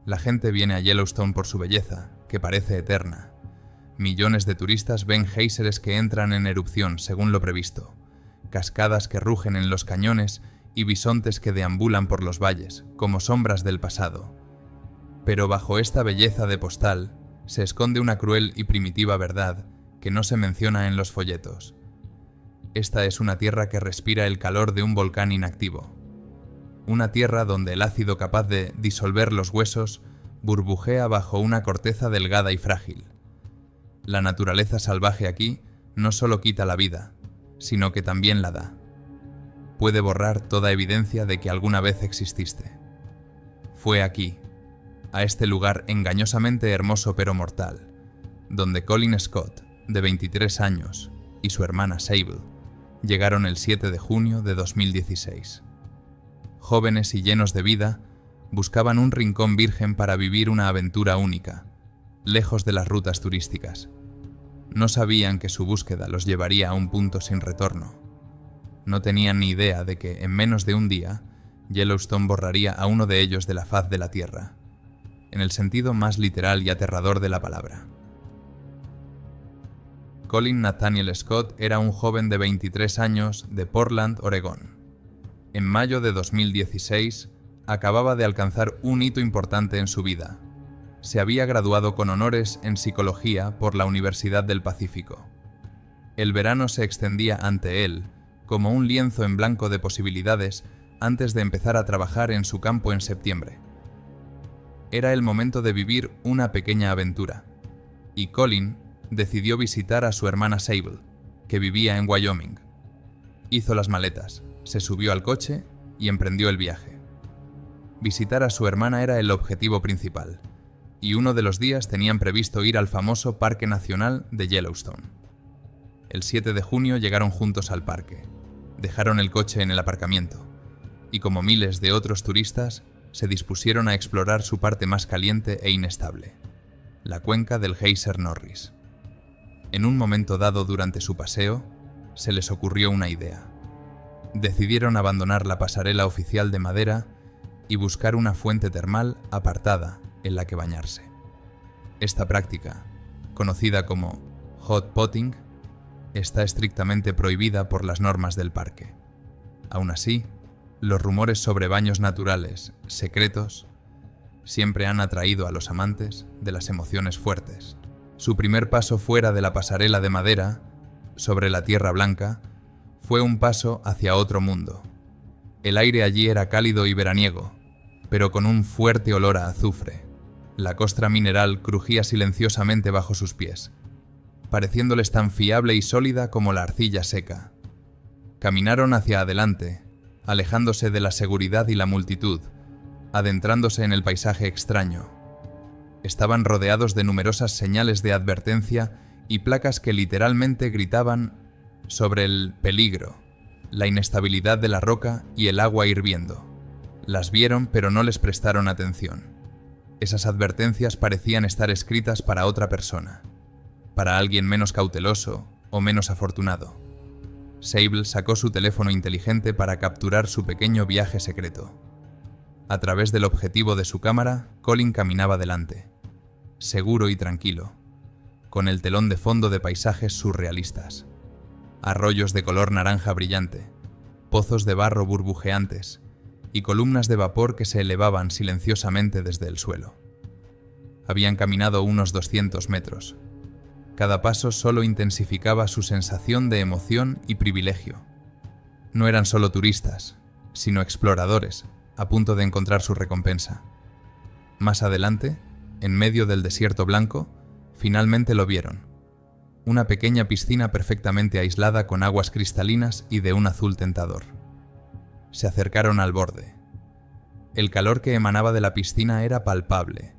La gente viene a Yellowstone por su belleza, que parece eterna. Millones de turistas ven géiseres que entran en erupción según lo previsto, cascadas que rugen en los cañones y bisontes que deambulan por los valles, como sombras del pasado. Pero bajo esta belleza de postal se esconde una cruel y primitiva verdad que no se menciona en los folletos. Esta es una tierra que respira el calor de un volcán inactivo. Una tierra donde el ácido capaz de disolver los huesos burbujea bajo una corteza delgada y frágil. La naturaleza salvaje aquí no solo quita la vida, sino que también la da. Puede borrar toda evidencia de que alguna vez exististe. Fue aquí, a este lugar engañosamente hermoso pero mortal, donde Colin Scott, de 23 años, y su hermana Sable, llegaron el 7 de junio de 2016. Jóvenes y llenos de vida, buscaban un rincón virgen para vivir una aventura única, lejos de las rutas turísticas. No sabían que su búsqueda los llevaría a un punto sin retorno. No tenían ni idea de que, en menos de un día, Yellowstone borraría a uno de ellos de la faz de la Tierra, en el sentido más literal y aterrador de la palabra. Colin Nathaniel Scott era un joven de 23 años de Portland, Oregón. En mayo de 2016, acababa de alcanzar un hito importante en su vida. Se había graduado con honores en psicología por la Universidad del Pacífico. El verano se extendía ante él como un lienzo en blanco de posibilidades antes de empezar a trabajar en su campo en septiembre. Era el momento de vivir una pequeña aventura, y Colin decidió visitar a su hermana Sable, que vivía en Wyoming. Hizo las maletas, se subió al coche y emprendió el viaje. Visitar a su hermana era el objetivo principal, y uno de los días tenían previsto ir al famoso Parque Nacional de Yellowstone. El 7 de junio llegaron juntos al parque, dejaron el coche en el aparcamiento, y como miles de otros turistas, se dispusieron a explorar su parte más caliente e inestable, la cuenca del Geyser Norris. En un momento dado durante su paseo, se les ocurrió una idea. Decidieron abandonar la pasarela oficial de madera y buscar una fuente termal apartada en la que bañarse. Esta práctica, conocida como hot potting, está estrictamente prohibida por las normas del parque. Aún así, los rumores sobre baños naturales, secretos, siempre han atraído a los amantes de las emociones fuertes. Su primer paso fuera de la pasarela de madera, sobre la tierra blanca, fue un paso hacia otro mundo. El aire allí era cálido y veraniego, pero con un fuerte olor a azufre. La costra mineral crujía silenciosamente bajo sus pies, pareciéndoles tan fiable y sólida como la arcilla seca. Caminaron hacia adelante, alejándose de la seguridad y la multitud, adentrándose en el paisaje extraño. Estaban rodeados de numerosas señales de advertencia y placas que literalmente gritaban sobre el peligro, la inestabilidad de la roca y el agua hirviendo. Las vieron, pero no les prestaron atención. Esas advertencias parecían estar escritas para otra persona, para alguien menos cauteloso o menos afortunado. Sable sacó su teléfono inteligente para capturar su pequeño viaje secreto. A través del objetivo de su cámara, Colin caminaba delante, seguro y tranquilo, con el telón de fondo de paisajes surrealistas. Arroyos de color naranja brillante, pozos de barro burbujeantes y columnas de vapor que se elevaban silenciosamente desde el suelo. Habían caminado unos 200 metros. Cada paso solo intensificaba su sensación de emoción y privilegio. No eran solo turistas, sino exploradores, a punto de encontrar su recompensa. Más adelante, en medio del desierto blanco, finalmente lo vieron. Una pequeña piscina perfectamente aislada con aguas cristalinas y de un azul tentador. Se acercaron al borde. El calor que emanaba de la piscina era palpable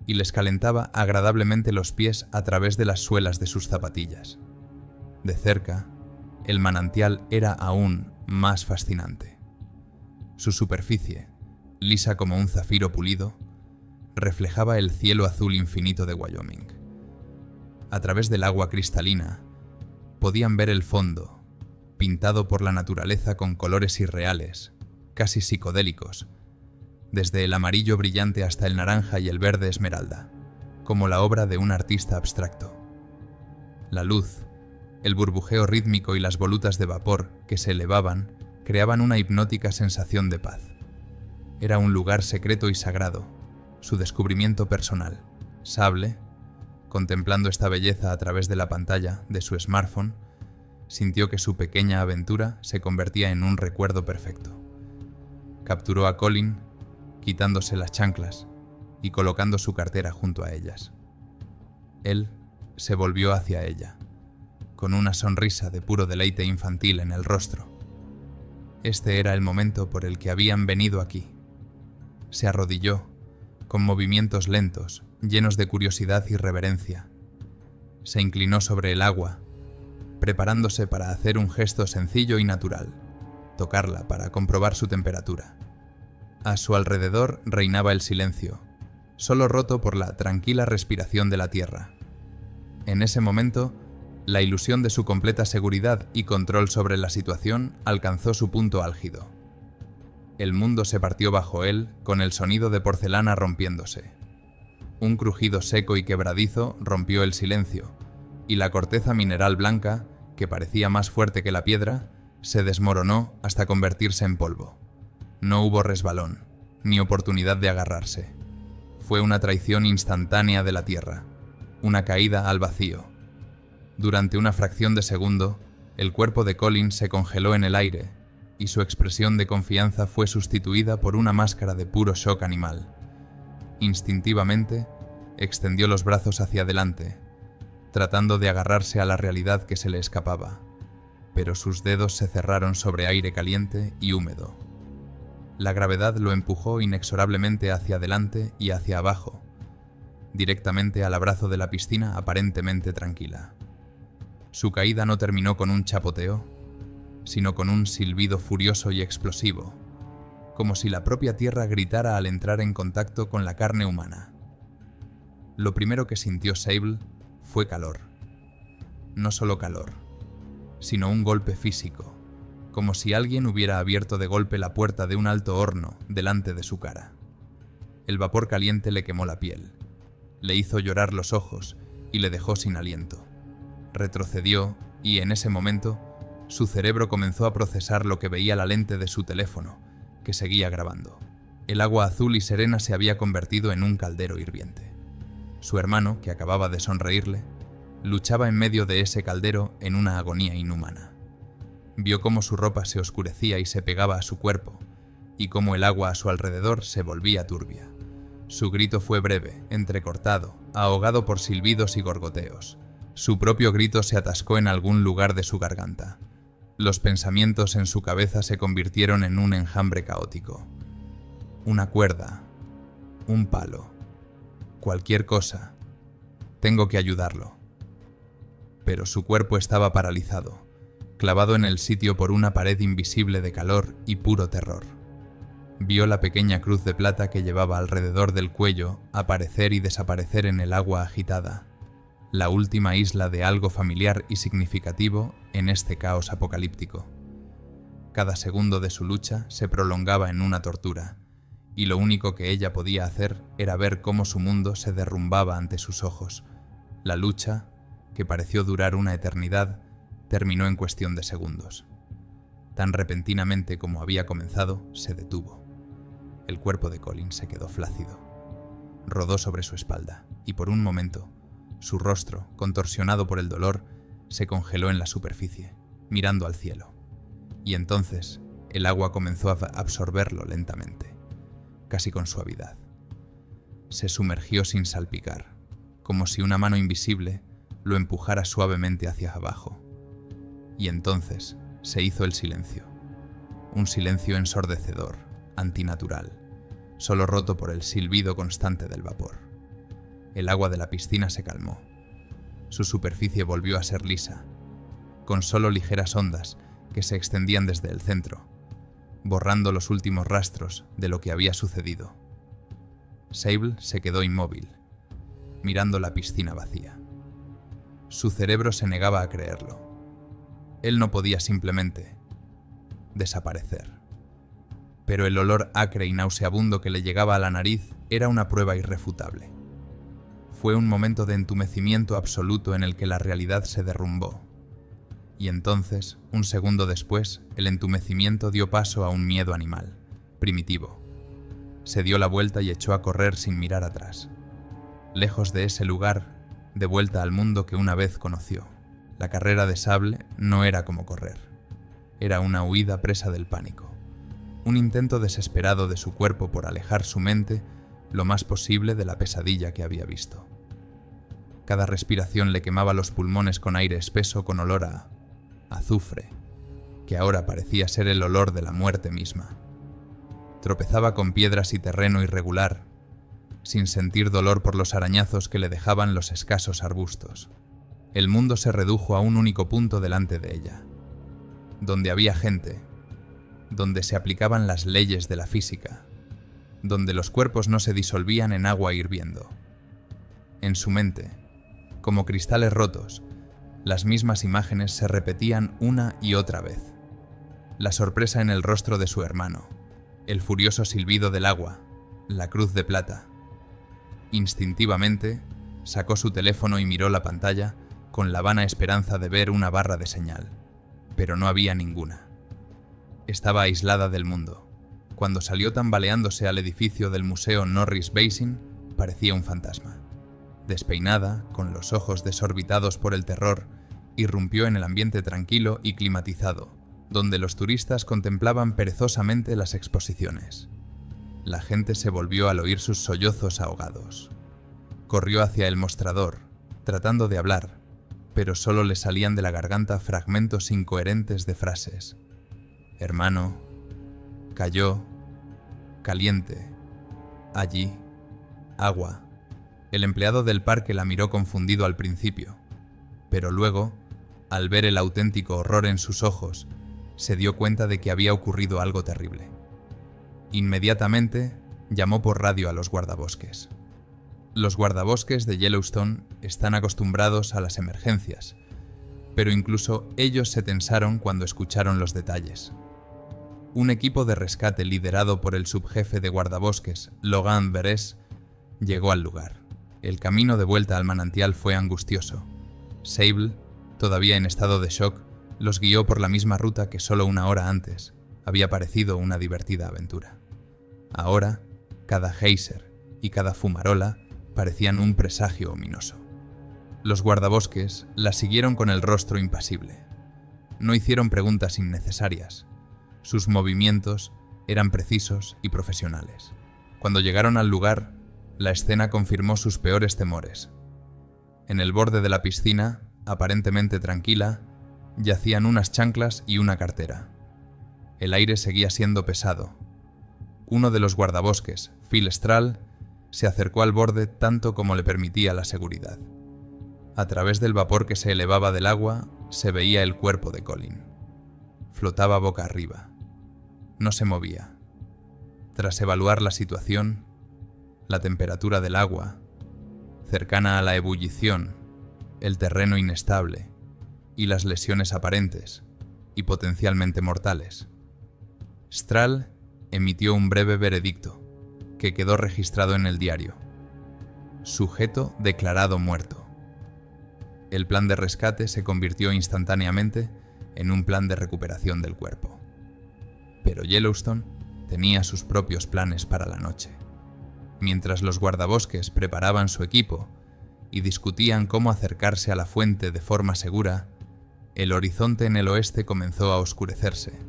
y les calentaba agradablemente los pies a través de las suelas de sus zapatillas. De cerca, el manantial era aún más fascinante. Su superficie, lisa como un zafiro pulido, reflejaba el cielo azul infinito de Wyoming. A través del agua cristalina, podían ver el fondo, pintado por la naturaleza con colores irreales, casi psicodélicos, desde el amarillo brillante hasta el naranja y el verde esmeralda, como la obra de un artista abstracto. La luz, el burbujeo rítmico y las volutas de vapor que se elevaban creaban una hipnótica sensación de paz. Era un lugar secreto y sagrado, su descubrimiento personal. Sable, contemplando esta belleza a través de la pantalla de su smartphone, sintió que su pequeña aventura se convertía en un recuerdo perfecto. Capturó a Colin, quitándose las chanclas y colocando su cartera junto a ellas. Él se volvió hacia ella, con una sonrisa de puro deleite infantil en el rostro. Este era el momento por el que habían venido aquí. Se arrodilló, con movimientos lentos, llenos de curiosidad y reverencia. Se inclinó sobre el agua, preparándose para hacer un gesto sencillo y natural, tocarla para comprobar su temperatura. A su alrededor reinaba el silencio, solo roto por la tranquila respiración de la tierra. En ese momento, la ilusión de su completa seguridad y control sobre la situación alcanzó su punto álgido. El mundo se partió bajo él con el sonido de porcelana rompiéndose. Un crujido seco y quebradizo rompió el silencio, y la corteza mineral blanca, que parecía más fuerte que la piedra, se desmoronó hasta convertirse en polvo. No hubo resbalón, ni oportunidad de agarrarse. Fue una traición instantánea de la tierra, una caída al vacío. Durante una fracción de segundo, el cuerpo de Colin se congeló en el aire, y su expresión de confianza fue sustituida por una máscara de puro shock animal. Instintivamente, extendió los brazos hacia adelante, tratando de agarrarse a la realidad que se le escapaba, pero sus dedos se cerraron sobre aire caliente y húmedo. La gravedad lo empujó inexorablemente hacia adelante y hacia abajo, directamente al abrazo de la piscina aparentemente tranquila. Su caída no terminó con un chapoteo, sino con un silbido furioso y explosivo, como si la propia tierra gritara al entrar en contacto con la carne humana. Lo primero que sintió Sable fue calor. No solo calor, sino un golpe físico, como si alguien hubiera abierto de golpe la puerta de un alto horno delante de su cara. El vapor caliente le quemó la piel, le hizo llorar los ojos y le dejó sin aliento. Retrocedió y, en ese momento, su cerebro comenzó a procesar lo que veía la lente de su teléfono, que seguía grabando. El agua azul y serena se había convertido en un caldero hirviente. Su hermano, que acababa de sonreírle, luchaba en medio de ese caldero en una agonía inhumana. Vio cómo su ropa se oscurecía y se pegaba a su cuerpo, y cómo el agua a su alrededor se volvía turbia. Su grito fue breve, entrecortado, ahogado por silbidos y gorgoteos. Su propio grito se atascó en algún lugar de su garganta. Los pensamientos en su cabeza se convirtieron en un enjambre caótico. Una cuerda, un palo, cualquier cosa. Tengo que ayudarlo. Pero su cuerpo estaba paralizado, clavado en el sitio por una pared invisible de calor y puro terror. Vio la pequeña cruz de plata que llevaba alrededor del cuello aparecer y desaparecer en el agua agitada, la última isla de algo familiar y significativo en este caos apocalíptico. Cada segundo de su lucha se prolongaba en una tortura, y lo único que ella podía hacer era ver cómo su mundo se derrumbaba ante sus ojos. La lucha, que pareció durar una eternidad, terminó en cuestión de segundos. Tan repentinamente como había comenzado, se detuvo. El cuerpo de Colin se quedó flácido. Rodó sobre su espalda, y por un momento, su rostro, contorsionado por el dolor, se congeló en la superficie, mirando al cielo. Y entonces, el agua comenzó a absorberlo lentamente, casi con suavidad. Se sumergió sin salpicar, como si una mano invisible lo empujara suavemente hacia abajo. Y entonces se hizo el silencio. Un silencio ensordecedor, antinatural, solo roto por el silbido constante del vapor. El agua de la piscina se calmó. Su superficie volvió a ser lisa, con solo ligeras ondas que se extendían desde el centro, borrando los últimos rastros de lo que había sucedido. Sable se quedó inmóvil, mirando la piscina vacía. Su cerebro se negaba a creerlo. Él no podía simplemente desaparecer. pero el olor acre y nauseabundo que le llegaba a la nariz era una prueba irrefutable. Fue un momento de entumecimiento absoluto en el que la realidad se derrumbó. Y entonces, un segundo después, el entumecimiento dio paso a un miedo animal, primitivo. Se dio la vuelta y echó a correr sin mirar atrás. Lejos de ese lugar, de vuelta al mundo que una vez conoció. La carrera de sable no era como correr. Era una huida presa del pánico. Un intento desesperado de su cuerpo por alejar su mente lo más posible de la pesadilla que había visto. Cada respiración le quemaba los pulmones con aire espeso con olor a azufre, que ahora parecía ser el olor de la muerte misma. Tropezaba con piedras y terreno irregular, sin sentir dolor por los arañazos que le dejaban los escasos arbustos. El mundo se redujo a un único punto delante de ella, donde había gente, donde se aplicaban las leyes de la física, donde los cuerpos no se disolvían en agua hirviendo. En su mente, como cristales rotos, las mismas imágenes se repetían una y otra vez. La sorpresa en el rostro de su hermano, el furioso silbido del agua, la cruz de plata. Instintivamente, sacó su teléfono y miró la pantalla con la vana esperanza de ver una barra de señal, pero no había ninguna. Estaba aislada del mundo. Cuando salió tambaleándose al edificio del Museo Norris Basin, parecía un fantasma. Despeinada, con los ojos desorbitados por el terror, irrumpió en el ambiente tranquilo y climatizado, donde los turistas contemplaban perezosamente las exposiciones. La gente se volvió al oír sus sollozos ahogados. Corrió hacia el mostrador, tratando de hablar, pero solo le salían de la garganta fragmentos incoherentes de frases. Hermano, cayó, caliente, allí, agua. El empleado del parque la miró confundido al principio, pero luego, al ver el auténtico horror en sus ojos, se dio cuenta de que había ocurrido algo terrible. Inmediatamente, llamó por radio a los guardabosques. Los guardabosques de Yellowstone están acostumbrados a las emergencias, pero incluso ellos se tensaron cuando escucharon los detalles. Un equipo de rescate liderado por el subjefe de guardabosques, Logan Beres, llegó al lugar. El camino de vuelta al manantial fue angustioso. Sable, todavía en estado de shock, los guió por la misma ruta que solo una hora antes había parecido una divertida aventura. Ahora, cada geyser y cada fumarola parecían un presagio ominoso. Los guardabosques la siguieron con el rostro impasible. No hicieron preguntas innecesarias. Sus movimientos eran precisos y profesionales. Cuando llegaron al lugar, la escena confirmó sus peores temores. En el borde de la piscina, aparentemente tranquila, yacían unas chanclas y una cartera. El aire seguía siendo pesado. Uno de los guardabosques, Phil Strahl, se acercó al borde tanto como le permitía la seguridad. A través del vapor que se elevaba del agua, se veía el cuerpo de Colin. Flotaba boca arriba. No se movía. Tras evaluar la situación, la temperatura del agua, cercana a la ebullición, el terreno inestable y las lesiones aparentes y potencialmente mortales, Strahl emitió un breve veredicto que quedó registrado en el diario. Sujeto declarado muerto. El plan de rescate se convirtió instantáneamente en un plan de recuperación del cuerpo. Pero Yellowstone tenía sus propios planes para la noche. Mientras los guardabosques preparaban su equipo y discutían cómo acercarse a la fuente de forma segura, el horizonte en el oeste comenzó a oscurecerse.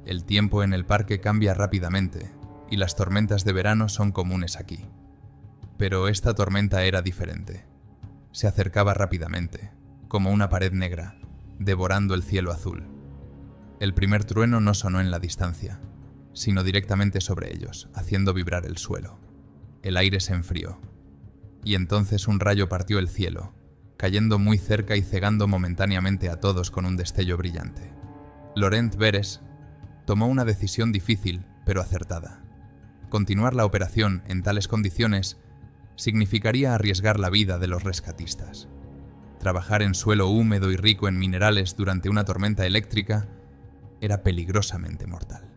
El tiempo en el parque cambia rápidamente y las tormentas de verano son comunes aquí. Pero esta tormenta era diferente. Se acercaba rápidamente, como una pared negra, devorando el cielo azul. El primer trueno no sonó en la distancia, sino directamente sobre ellos, haciendo vibrar el suelo. El aire se enfrió, y entonces un rayo partió el cielo, cayendo muy cerca y cegando momentáneamente a todos con un destello brillante. Laurent Beres tomó una decisión difícil, pero acertada. Continuar la operación en tales condiciones significaría arriesgar la vida de los rescatistas. Trabajar en suelo húmedo y rico en minerales durante una tormenta eléctrica era peligrosamente mortal.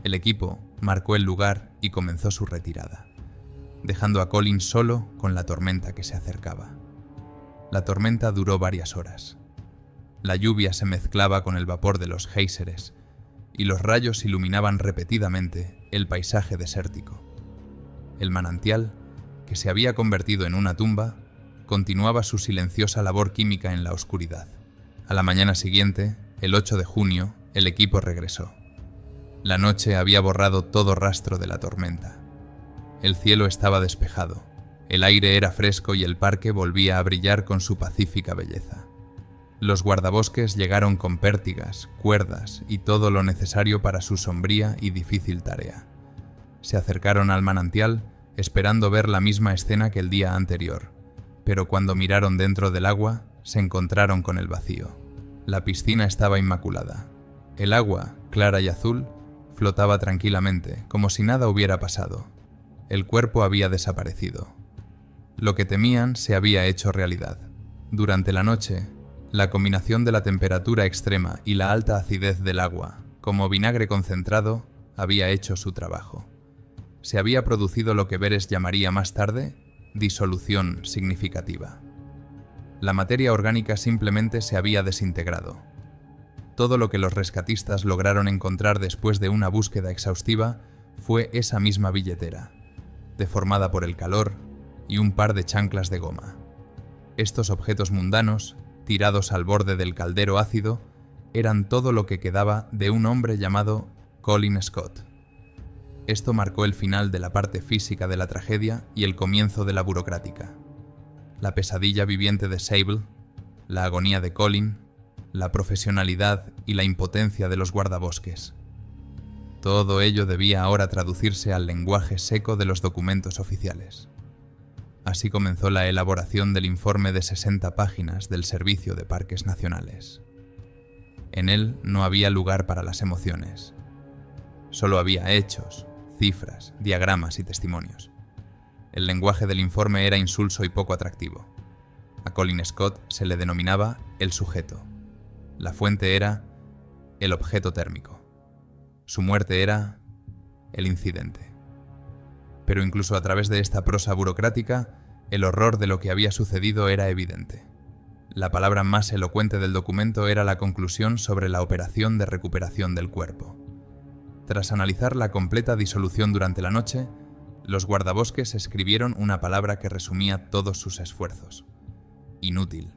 El equipo marcó el lugar y comenzó su retirada, dejando a Colin solo con la tormenta que se acercaba. La tormenta duró varias horas. La lluvia se mezclaba con el vapor de los géiseres y los rayos iluminaban repetidamente el paisaje desértico. El manantial, que se había convertido en una tumba, continuaba su silenciosa labor química en la oscuridad. A la mañana siguiente, el 8 de junio, el equipo regresó. La noche había borrado todo rastro de la tormenta. El cielo estaba despejado, el aire era fresco y el parque volvía a brillar con su pacífica belleza. Los guardabosques llegaron con pértigas, cuerdas y todo lo necesario para su sombría y difícil tarea. Se acercaron al manantial, esperando ver la misma escena que el día anterior, pero cuando miraron dentro del agua, se encontraron con el vacío. La piscina estaba inmaculada. El agua, clara y azul, flotaba tranquilamente, como si nada hubiera pasado. El cuerpo había desaparecido. Lo que temían se había hecho realidad. Durante la noche, la combinación de la temperatura extrema y la alta acidez del agua, como vinagre concentrado, había hecho su trabajo. Se había producido lo que Beres llamaría más tarde disolución significativa. La materia orgánica simplemente se había desintegrado. Todo lo que los rescatistas lograron encontrar después de una búsqueda exhaustiva fue esa misma billetera, deformada por el calor, y un par de chanclas de goma. Estos objetos mundanos, tirados al borde del caldero ácido, eran todo lo que quedaba de un hombre llamado Colin Scott. Esto marcó el final de la parte física de la tragedia y el comienzo de la burocrática. La pesadilla viviente de Sable, la agonía de Colin, la profesionalidad y la impotencia de los guardabosques. Todo ello debía ahora traducirse al lenguaje seco de los documentos oficiales. Así comenzó la elaboración del informe de 60 páginas del Servicio de Parques Nacionales. En él no había lugar para las emociones. Solo había hechos, cifras, diagramas y testimonios. El lenguaje del informe era insulso y poco atractivo. A Colin Scott se le denominaba el sujeto. La fuente era el objeto térmico. Su muerte era el incidente. Pero incluso a través de esta prosa burocrática, el horror de lo que había sucedido era evidente. La palabra más elocuente del documento era la conclusión sobre la operación de recuperación del cuerpo. Tras analizar la completa disolución durante la noche, los guardabosques escribieron una palabra que resumía todos sus esfuerzos: inútil.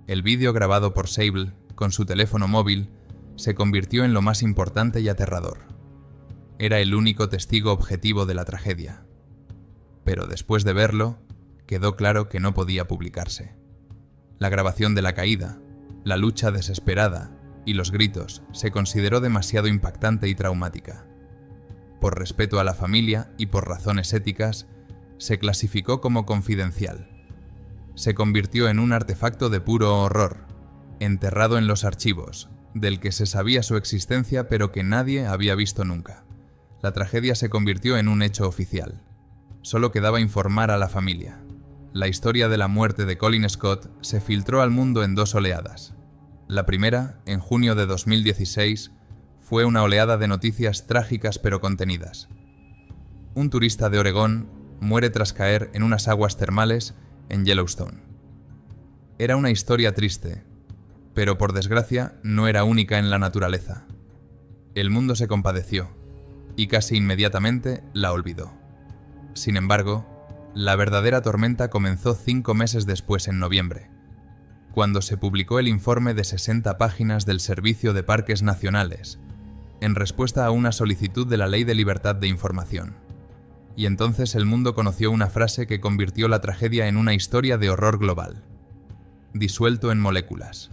El vídeo grabado por Sable con su teléfono móvil se convirtió en lo más importante y aterrador. Era el único testigo objetivo de la tragedia. Pero después de verlo, quedó claro que no podía publicarse. La grabación de la caída, la lucha desesperada y los gritos se consideró demasiado impactante y traumática. Por respeto a la familia y por razones éticas, se clasificó como confidencial. Se convirtió en un artefacto de puro horror, enterrado en los archivos, del que se sabía su existencia pero que nadie había visto nunca. La tragedia se convirtió en un hecho oficial. Solo quedaba informar a la familia. La historia de la muerte de Colin Scott se filtró al mundo en 2 oleadas. La primera, en junio de 2016, fue una oleada de noticias trágicas pero contenidas. Un turista de Oregón muere tras caer en unas aguas termales en Yellowstone. Era una historia triste, pero por desgracia no era única en la naturaleza. El mundo se compadeció y casi inmediatamente la olvidó. Sin embargo, la verdadera tormenta comenzó 5 meses después, en noviembre, cuando se publicó el informe de 60 páginas del Servicio de Parques Nacionales, en respuesta a una solicitud de la Ley de Libertad de Información. Y entonces el mundo conoció una frase que convirtió la tragedia en una historia de horror global: disuelto en moléculas.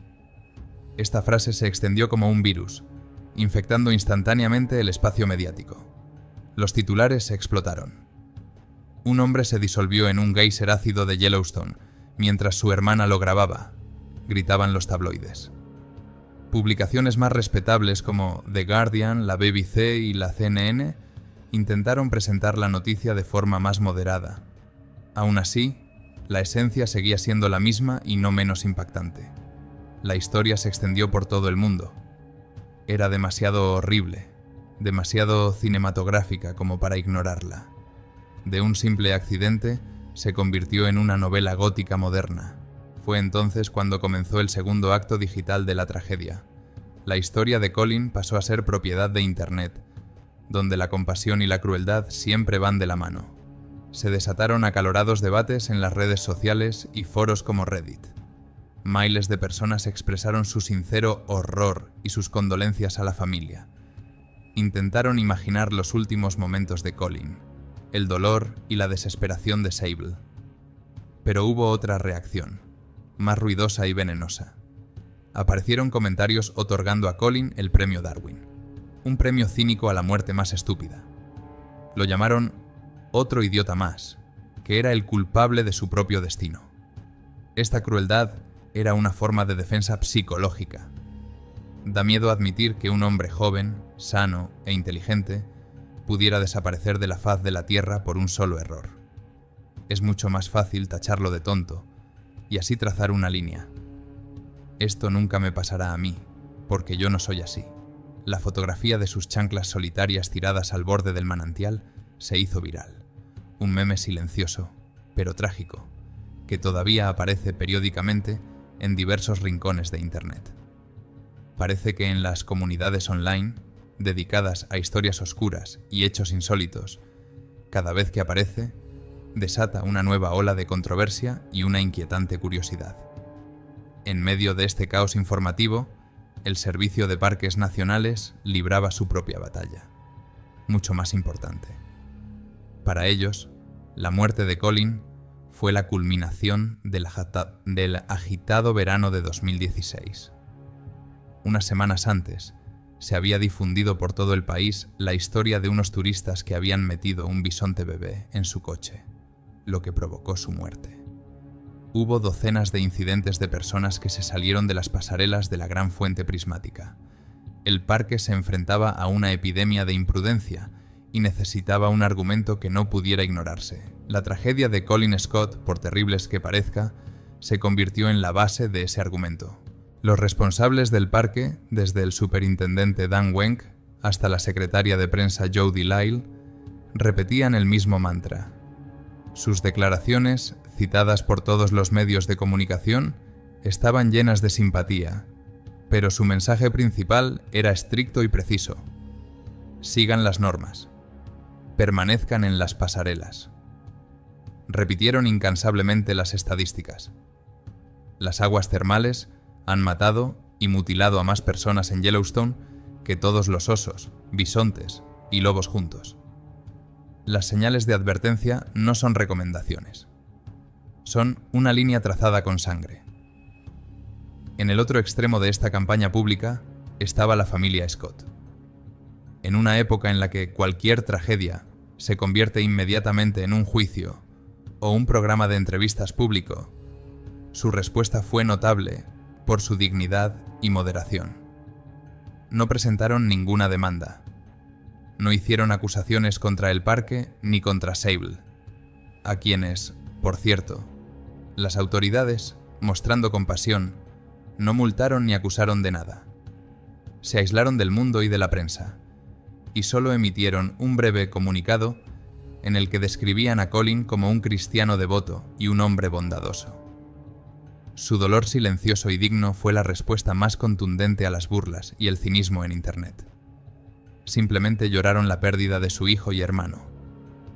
Esta frase se extendió como un virus, infectando instantáneamente el espacio mediático. Los titulares se explotaron. Un hombre se disolvió en un geyser ácido de Yellowstone mientras su hermana lo grababa, gritaban los tabloides. Publicaciones más respetables como The Guardian, la BBC y la CNN intentaron presentar la noticia de forma más moderada. Aún así, la esencia seguía siendo la misma y no menos impactante. La historia se extendió por todo el mundo. Era demasiado horrible, demasiado cinematográfica como para ignorarla. De un simple accidente se convirtió en una novela gótica moderna. Fue entonces cuando comenzó el segundo acto digital de la tragedia. La historia de Colin pasó a ser propiedad de Internet, donde la compasión y la crueldad siempre van de la mano. Se desataron acalorados debates en las redes sociales y foros como Reddit. Miles de personas expresaron su sincero horror y sus condolencias a la familia. Intentaron imaginar los últimos momentos de Colin, el dolor y la desesperación de Sable. Pero hubo otra reacción, más ruidosa y venenosa. Aparecieron comentarios otorgando a Colin el premio Darwin, un premio cínico a la muerte más estúpida. Lo llamaron otro idiota más, que era el culpable de su propio destino. Esta crueldad era una forma de defensa psicológica. Da miedo admitir que un hombre joven, sano e inteligente pudiera desaparecer de la faz de la Tierra por un solo error. Es mucho más fácil tacharlo de tonto y así trazar una línea. Esto nunca me pasará a mí, porque yo no soy así. La fotografía de sus chanclas solitarias tiradas al borde del manantial se hizo viral. Un meme silencioso, pero trágico, que todavía aparece periódicamente en diversos rincones de Internet. Parece que en las comunidades online, dedicadas a historias oscuras y hechos insólitos, cada vez que aparece, desata una nueva ola de controversia y una inquietante curiosidad. En medio de este caos informativo, el Servicio de Parques Nacionales libraba su propia batalla, mucho más importante. Para ellos, la muerte de Colin fue la culminación del agitado verano de 2016. Unas semanas antes, se había difundido por todo el país la historia de unos turistas que habían metido un bisonte bebé en su coche, lo que provocó su muerte. Hubo docenas de incidentes de personas que se salieron de las pasarelas de la gran fuente prismática. El parque se enfrentaba a una epidemia de imprudencia y necesitaba un argumento que no pudiera ignorarse. La tragedia de Colin Scott, por terribles que parezca, se convirtió en la base de ese argumento. Los responsables del parque, desde el superintendente Dan Wenk hasta la secretaria de prensa Jody Lyle, repetían el mismo mantra. Sus declaraciones, citadas por todos los medios de comunicación, estaban llenas de simpatía, pero su mensaje principal era estricto y preciso. Sigan las normas. Permanezcan en las pasarelas. Repitieron incansablemente las estadísticas. Las aguas termales han matado y mutilado a más personas en Yellowstone que todos los osos, bisontes y lobos juntos. Las señales de advertencia no son recomendaciones. Son una línea trazada con sangre. En el otro extremo de esta campaña pública estaba la familia Scott. En una época en la que cualquier tragedia se convierte inmediatamente en un juicio o un programa de entrevistas público, su respuesta fue notable por su dignidad y moderación. No presentaron ninguna demanda. No hicieron acusaciones contra el parque ni contra Sable, a quienes, por cierto, las autoridades, mostrando compasión, no multaron ni acusaron de nada. Se aislaron del mundo y de la prensa, y solo emitieron un breve comunicado en el que describían a Colin como un cristiano devoto y un hombre bondadoso. Su dolor silencioso y digno fue la respuesta más contundente a las burlas y el cinismo en Internet. Simplemente lloraron la pérdida de su hijo y hermano,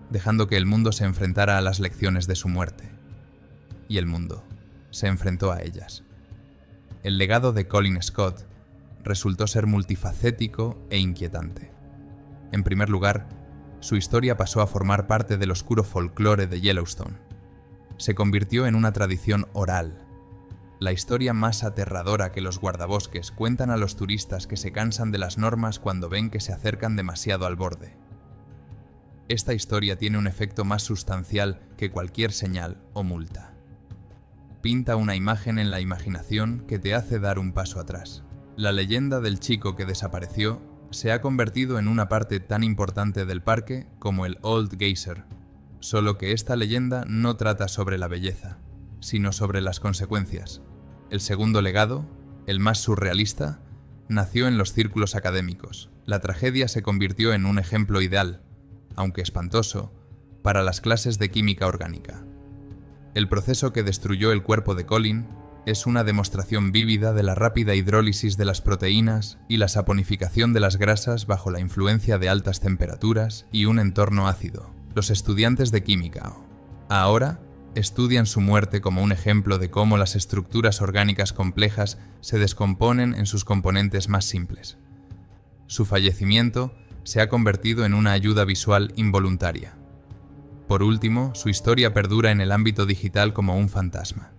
dejando que el mundo se enfrentara a las lecciones de su muerte. Y el mundo se enfrentó a ellas. El legado de Colin Scott resultó ser multifacético e inquietante. En primer lugar, su historia pasó a formar parte del oscuro folclore de Yellowstone. Se convirtió en una tradición oral, la historia más aterradora que los guardabosques cuentan a los turistas que se cansan de las normas cuando ven que se acercan demasiado al borde. Esta historia tiene un efecto más sustancial que cualquier señal o multa. Pinta una imagen en la imaginación que te hace dar un paso atrás. La leyenda del chico que desapareció se ha convertido en una parte tan importante del parque como el Old Geyser, solo que esta leyenda no trata sobre la belleza, sino sobre las consecuencias. El segundo legado, el más surrealista, nació en los círculos académicos. La tragedia se convirtió en un ejemplo ideal, aunque espantoso, para las clases de química orgánica. El proceso que destruyó el cuerpo de Colin es una demostración vívida de la rápida hidrólisis de las proteínas y la saponificación de las grasas bajo la influencia de altas temperaturas y un entorno ácido. Los estudiantes de química ahora estudian su muerte como un ejemplo de cómo las estructuras orgánicas complejas se descomponen en sus componentes más simples. Su fallecimiento se ha convertido en una ayuda visual involuntaria. Por último, su historia perdura en el ámbito digital como un fantasma.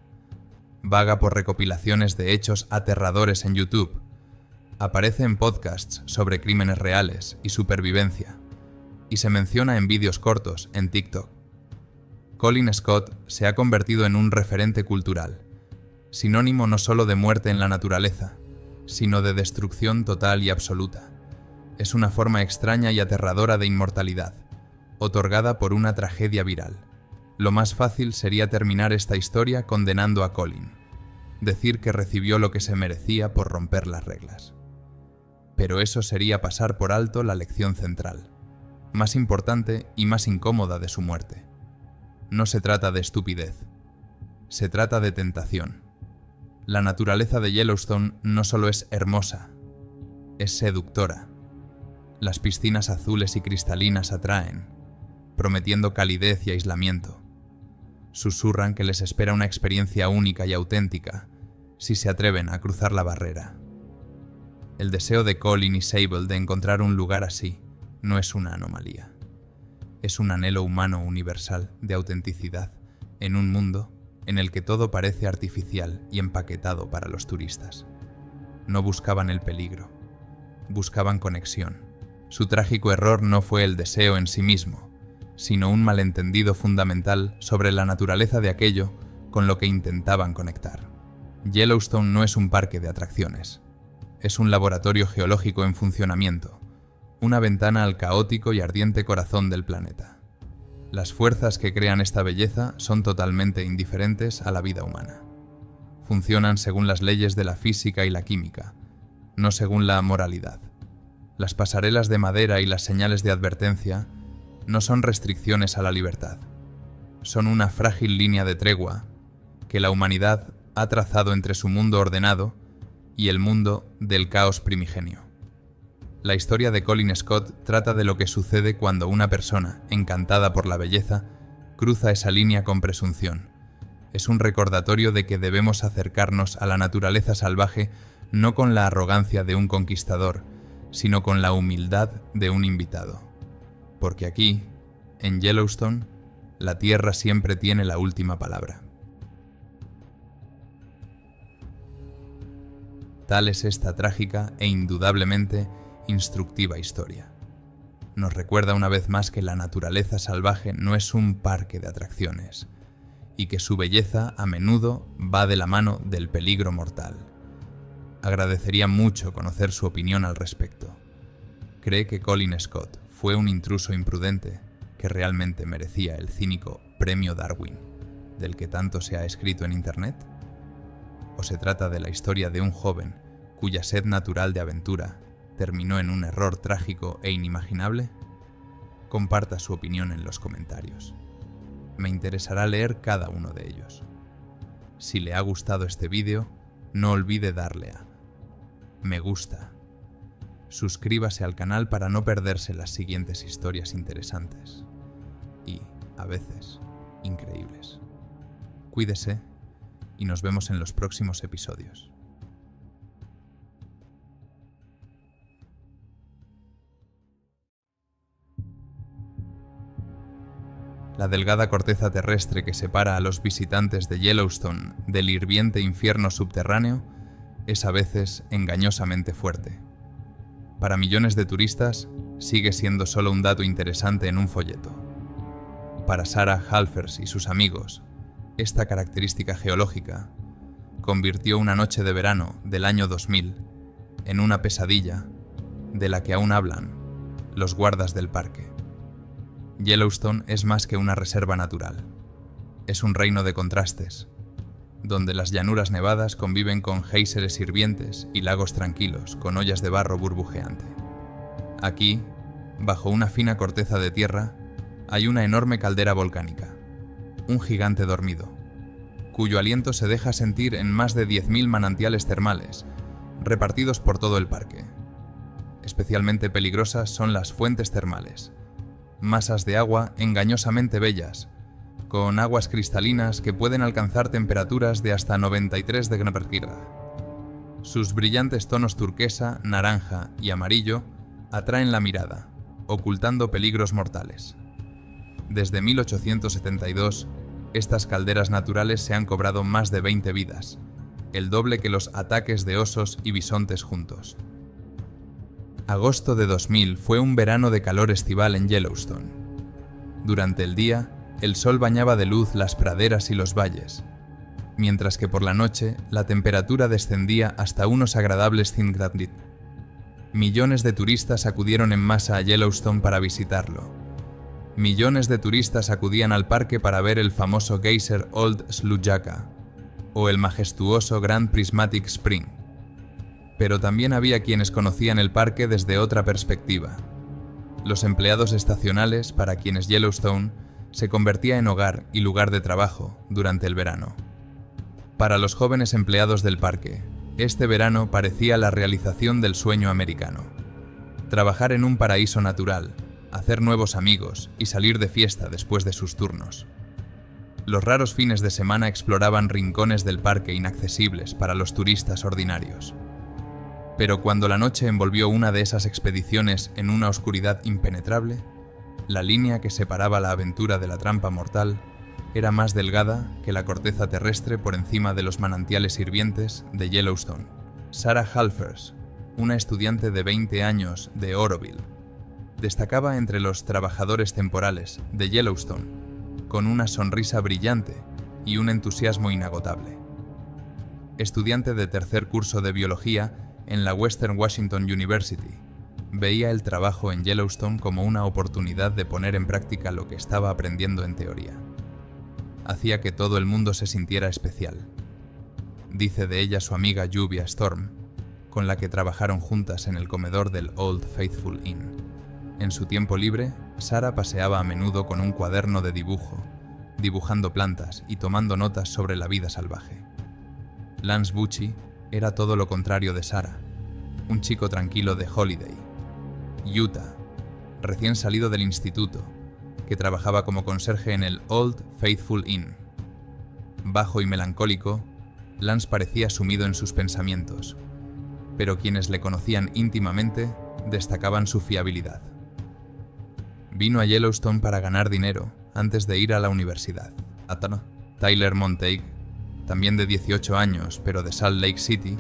Vaga por recopilaciones de hechos aterradores en YouTube. Aparece en podcasts sobre crímenes reales y supervivencia. Y se menciona en vídeos cortos en TikTok. Colin Scott se ha convertido en un referente cultural, sinónimo no solo de muerte en la naturaleza, sino de destrucción total y absoluta. Es una forma extraña y aterradora de inmortalidad, otorgada por una tragedia viral. Lo más fácil sería terminar esta historia condenando a Colin, decir que recibió lo que se merecía por romper las reglas. Pero eso sería pasar por alto la lección central, más importante y más incómoda de su muerte. No se trata de estupidez, se trata de tentación. La naturaleza de Yellowstone no solo es hermosa, es seductora. Las piscinas azules y cristalinas atraen, prometiendo calidez y aislamiento. Susurran que les espera una experiencia única y auténtica si se atreven a cruzar la barrera. El deseo de Colin y Sable de encontrar un lugar así no es una anomalía. Es un anhelo humano universal de autenticidad en un mundo en el que todo parece artificial y empaquetado para los turistas. No buscaban el peligro, buscaban conexión. Su trágico error no fue el deseo en sí mismo, sino un malentendido fundamental sobre la naturaleza de aquello con lo que intentaban conectar. Yellowstone no es un parque de atracciones, es un laboratorio geológico en funcionamiento, una ventana al caótico y ardiente corazón del planeta. Las fuerzas que crean esta belleza son totalmente indiferentes a la vida humana. Funcionan según las leyes de la física y la química, no según la moralidad. Las pasarelas de madera y las señales de advertencia no son restricciones a la libertad. Son una frágil línea de tregua que la humanidad ha trazado entre su mundo ordenado y el mundo del caos primigenio. La historia de Colin Scott trata de lo que sucede cuando una persona, encantada por la belleza, cruza esa línea con presunción. Es un recordatorio de que debemos acercarnos a la naturaleza salvaje no con la arrogancia de un conquistador, sino con la humildad de un invitado. Porque aquí, en Yellowstone, la tierra siempre tiene la última palabra. Tal es esta trágica e indudablemente instructiva historia. Nos recuerda una vez más que la naturaleza salvaje no es un parque de atracciones y que su belleza a menudo va de la mano del peligro mortal. Agradecería mucho conocer su opinión al respecto. ¿Cree que Colin Scott fue un intruso imprudente que realmente merecía el cínico Premio Darwin del que tanto se ha escrito en Internet? ¿O se trata de la historia de un joven cuya sed natural de aventura terminó en un error trágico e inimaginable? Comparta su opinión en los comentarios. Me interesará leer cada uno de ellos. Si le ha gustado este vídeo, no olvide darle a me gusta. Suscríbase al canal para no perderse las siguientes historias interesantes y, a veces, increíbles. Cuídese y nos vemos en los próximos episodios. La delgada corteza terrestre que separa a los visitantes de Yellowstone del hirviente infierno subterráneo es a veces engañosamente fuerte. Para millones de turistas, sigue siendo solo un dato interesante en un folleto. Para Sarah Halfers y sus amigos, esta característica geológica convirtió una noche de verano del año 2000 en una pesadilla de la que aún hablan los guardas del parque. Yellowstone es más que una reserva natural. Es un reino de contrastes, donde las llanuras nevadas conviven con géiseres hirvientes y lagos tranquilos con ollas de barro burbujeante. Aquí, bajo una fina corteza de tierra, hay una enorme caldera volcánica, un gigante dormido, cuyo aliento se deja sentir en más de 10.000 manantiales termales, repartidos por todo el parque. Especialmente peligrosas son las fuentes termales, masas de agua engañosamente bellas, con aguas cristalinas que pueden alcanzar temperaturas de hasta 93 de Celsius. Sus brillantes tonos turquesa, naranja y amarillo atraen la mirada, ocultando peligros mortales. Desde 1872, estas calderas naturales se han cobrado más de 20 vidas, el doble que los ataques de osos y bisontes juntos. Agosto de 2000 fue un verano de calor estival en Yellowstone. Durante el día, el sol bañaba de luz las praderas y los valles, mientras que por la noche la temperatura descendía hasta unos agradables 100 grados. Millones de turistas acudieron en masa a Yellowstone para visitarlo. Millones de turistas acudían al parque para ver el famoso geyser Old Slujaka o el majestuoso Grand Prismatic Spring. Pero también había quienes conocían el parque desde otra perspectiva. Los empleados estacionales para quienes Yellowstone se convertía en hogar y lugar de trabajo durante el verano. Para los jóvenes empleados del parque, este verano parecía la realización del sueño americano. Trabajar en un paraíso natural, hacer nuevos amigos y salir de fiesta después de sus turnos. Los raros fines de semana exploraban rincones del parque inaccesibles para los turistas ordinarios. Pero cuando la noche envolvió una de esas expediciones en una oscuridad impenetrable, la línea que separaba la aventura de la trampa mortal era más delgada que la corteza terrestre por encima de los manantiales hirvientes de Yellowstone. Sarah Halfers, una estudiante de 20 años de Oroville, destacaba entre los trabajadores temporales de Yellowstone, con una sonrisa brillante y un entusiasmo inagotable. Estudiante de tercer curso de biología en la Western Washington University, veía el trabajo en Yellowstone como una oportunidad de poner en práctica lo que estaba aprendiendo en teoría. Hacía que todo el mundo se sintiera especial. Dice de ella su amiga Lluvia Storm, con la que trabajaron juntas en el comedor del Old Faithful Inn. En su tiempo libre, Sarah paseaba a menudo con un cuaderno de dibujo, dibujando plantas y tomando notas sobre la vida salvaje. Lance Bucci era todo lo contrario de Sarah, un chico tranquilo de Holiday, Utah, recién salido del instituto, que trabajaba como conserje en el Old Faithful Inn. Bajo y melancólico, Lance parecía sumido en sus pensamientos, pero quienes le conocían íntimamente destacaban su fiabilidad. Vino a Yellowstone para ganar dinero antes de ir a la universidad. Tyler Montague, también de 18 años pero de Salt Lake City,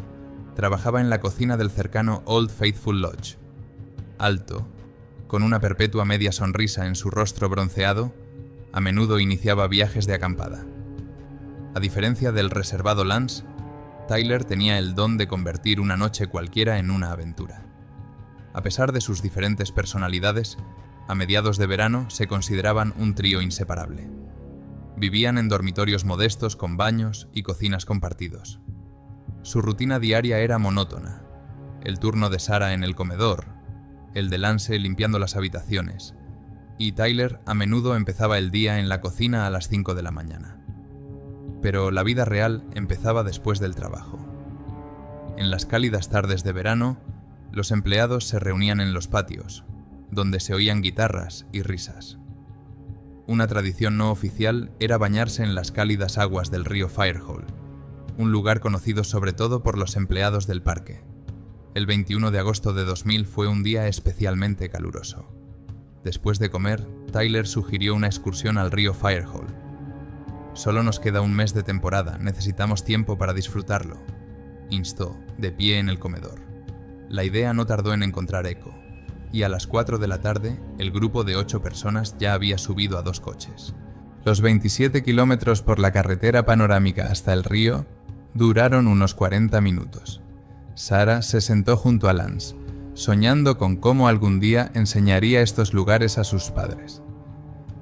trabajaba en la cocina del cercano Old Faithful Lodge. Alto, con una perpetua media sonrisa en su rostro bronceado, a menudo iniciaba viajes de acampada. A diferencia del reservado Lance, Tyler tenía el don de convertir una noche cualquiera en una aventura. A pesar de sus diferentes personalidades, a mediados de verano se consideraban un trío inseparable. Vivían en dormitorios modestos con baños y cocinas compartidos. Su rutina diaria era monótona. El turno de Sarah en el comedor, el de Lance limpiando las habitaciones, y Tyler a menudo empezaba el día en la cocina a las 5 de la mañana. Pero la vida real empezaba después del trabajo. En las cálidas tardes de verano, los empleados se reunían en los patios, donde se oían guitarras y risas. Una tradición no oficial era bañarse en las cálidas aguas del río Firehole, un lugar conocido sobre todo por los empleados del parque. El 21 de agosto de 2000 fue un día especialmente caluroso. Después de comer, Tyler sugirió una excursión al río Firehole. «Solo nos queda un mes de temporada, necesitamos tiempo para disfrutarlo», instó, de pie en el comedor. La idea no tardó en encontrar eco, y a las 4 de la tarde, el grupo de 8 personas ya había subido a 2 coches. Los 27 kilómetros por la carretera panorámica hasta el río duraron unos 40 minutos. Sarah se sentó junto a Lance, soñando con cómo algún día enseñaría estos lugares a sus padres.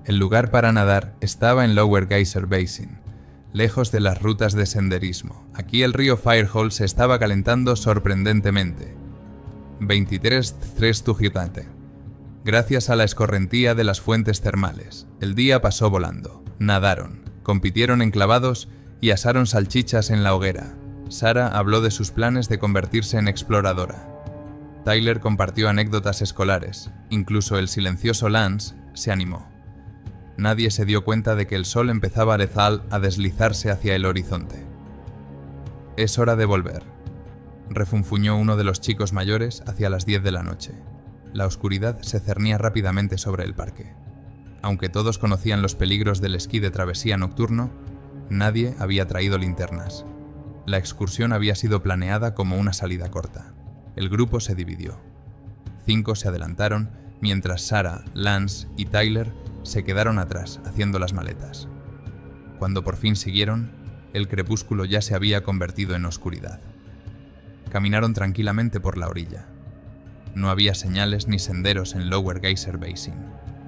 El lugar para nadar estaba en Lower Geyser Basin, lejos de las rutas de senderismo. Aquí el río Firehole se estaba calentando sorprendentemente. 23 Tugitate. Gracias a la escorrentía de las fuentes termales, el día pasó volando. Nadaron, compitieron en clavados y asaron salchichas en la hoguera. Sarah habló de sus planes de convertirse en exploradora. Tyler compartió anécdotas escolares. Incluso el silencioso Lance se animó. Nadie se dio cuenta de que el sol empezaba a deslizarse hacia el horizonte. «Es hora de volver», refunfuñó uno de los chicos mayores hacia las 10 de la noche. La oscuridad se cernía rápidamente sobre el parque. Aunque todos conocían los peligros del esquí de travesía nocturno, nadie había traído linternas. La excursión había sido planeada como una salida corta. El grupo se dividió. 5 se adelantaron, mientras Sarah, Lance y Tyler se quedaron atrás, haciendo las maletas. Cuando por fin siguieron, el crepúsculo ya se había convertido en oscuridad. Caminaron tranquilamente por la orilla. No había señales ni senderos en Lower Geyser Basin,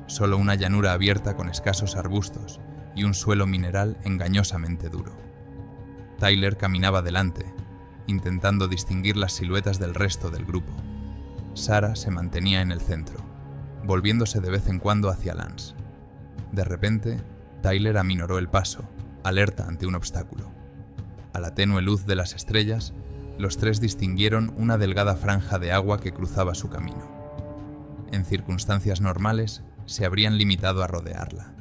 solo una llanura abierta con escasos arbustos y un suelo mineral engañosamente duro. Tyler caminaba delante, intentando distinguir las siluetas del resto del grupo. Sarah se mantenía en el centro, volviéndose de vez en cuando hacia Lance. De repente, Tyler aminoró el paso, alerta ante un obstáculo. A la tenue luz de las estrellas, los tres distinguieron una delgada franja de agua que cruzaba su camino. En circunstancias normales, se habrían limitado a rodearla,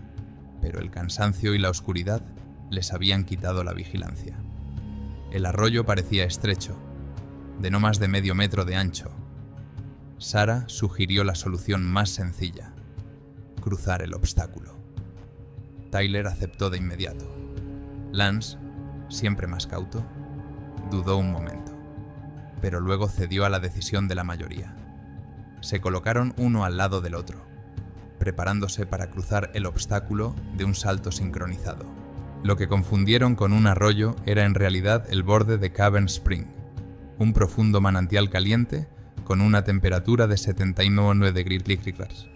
pero el cansancio y la oscuridad les habían quitado la vigilancia. El arroyo parecía estrecho, de no más de medio metro de ancho. Sarah sugirió la solución más sencilla: cruzar el obstáculo. Tyler aceptó de inmediato. Lance, siempre más cauto, dudó un momento, pero luego cedió a la decisión de la mayoría. Se colocaron uno al lado del otro, preparándose para cruzar el obstáculo de un salto sincronizado. Lo que confundieron con un arroyo era en realidad el borde de Cavern Spring, un profundo manantial caliente con una temperatura de 79 degrees.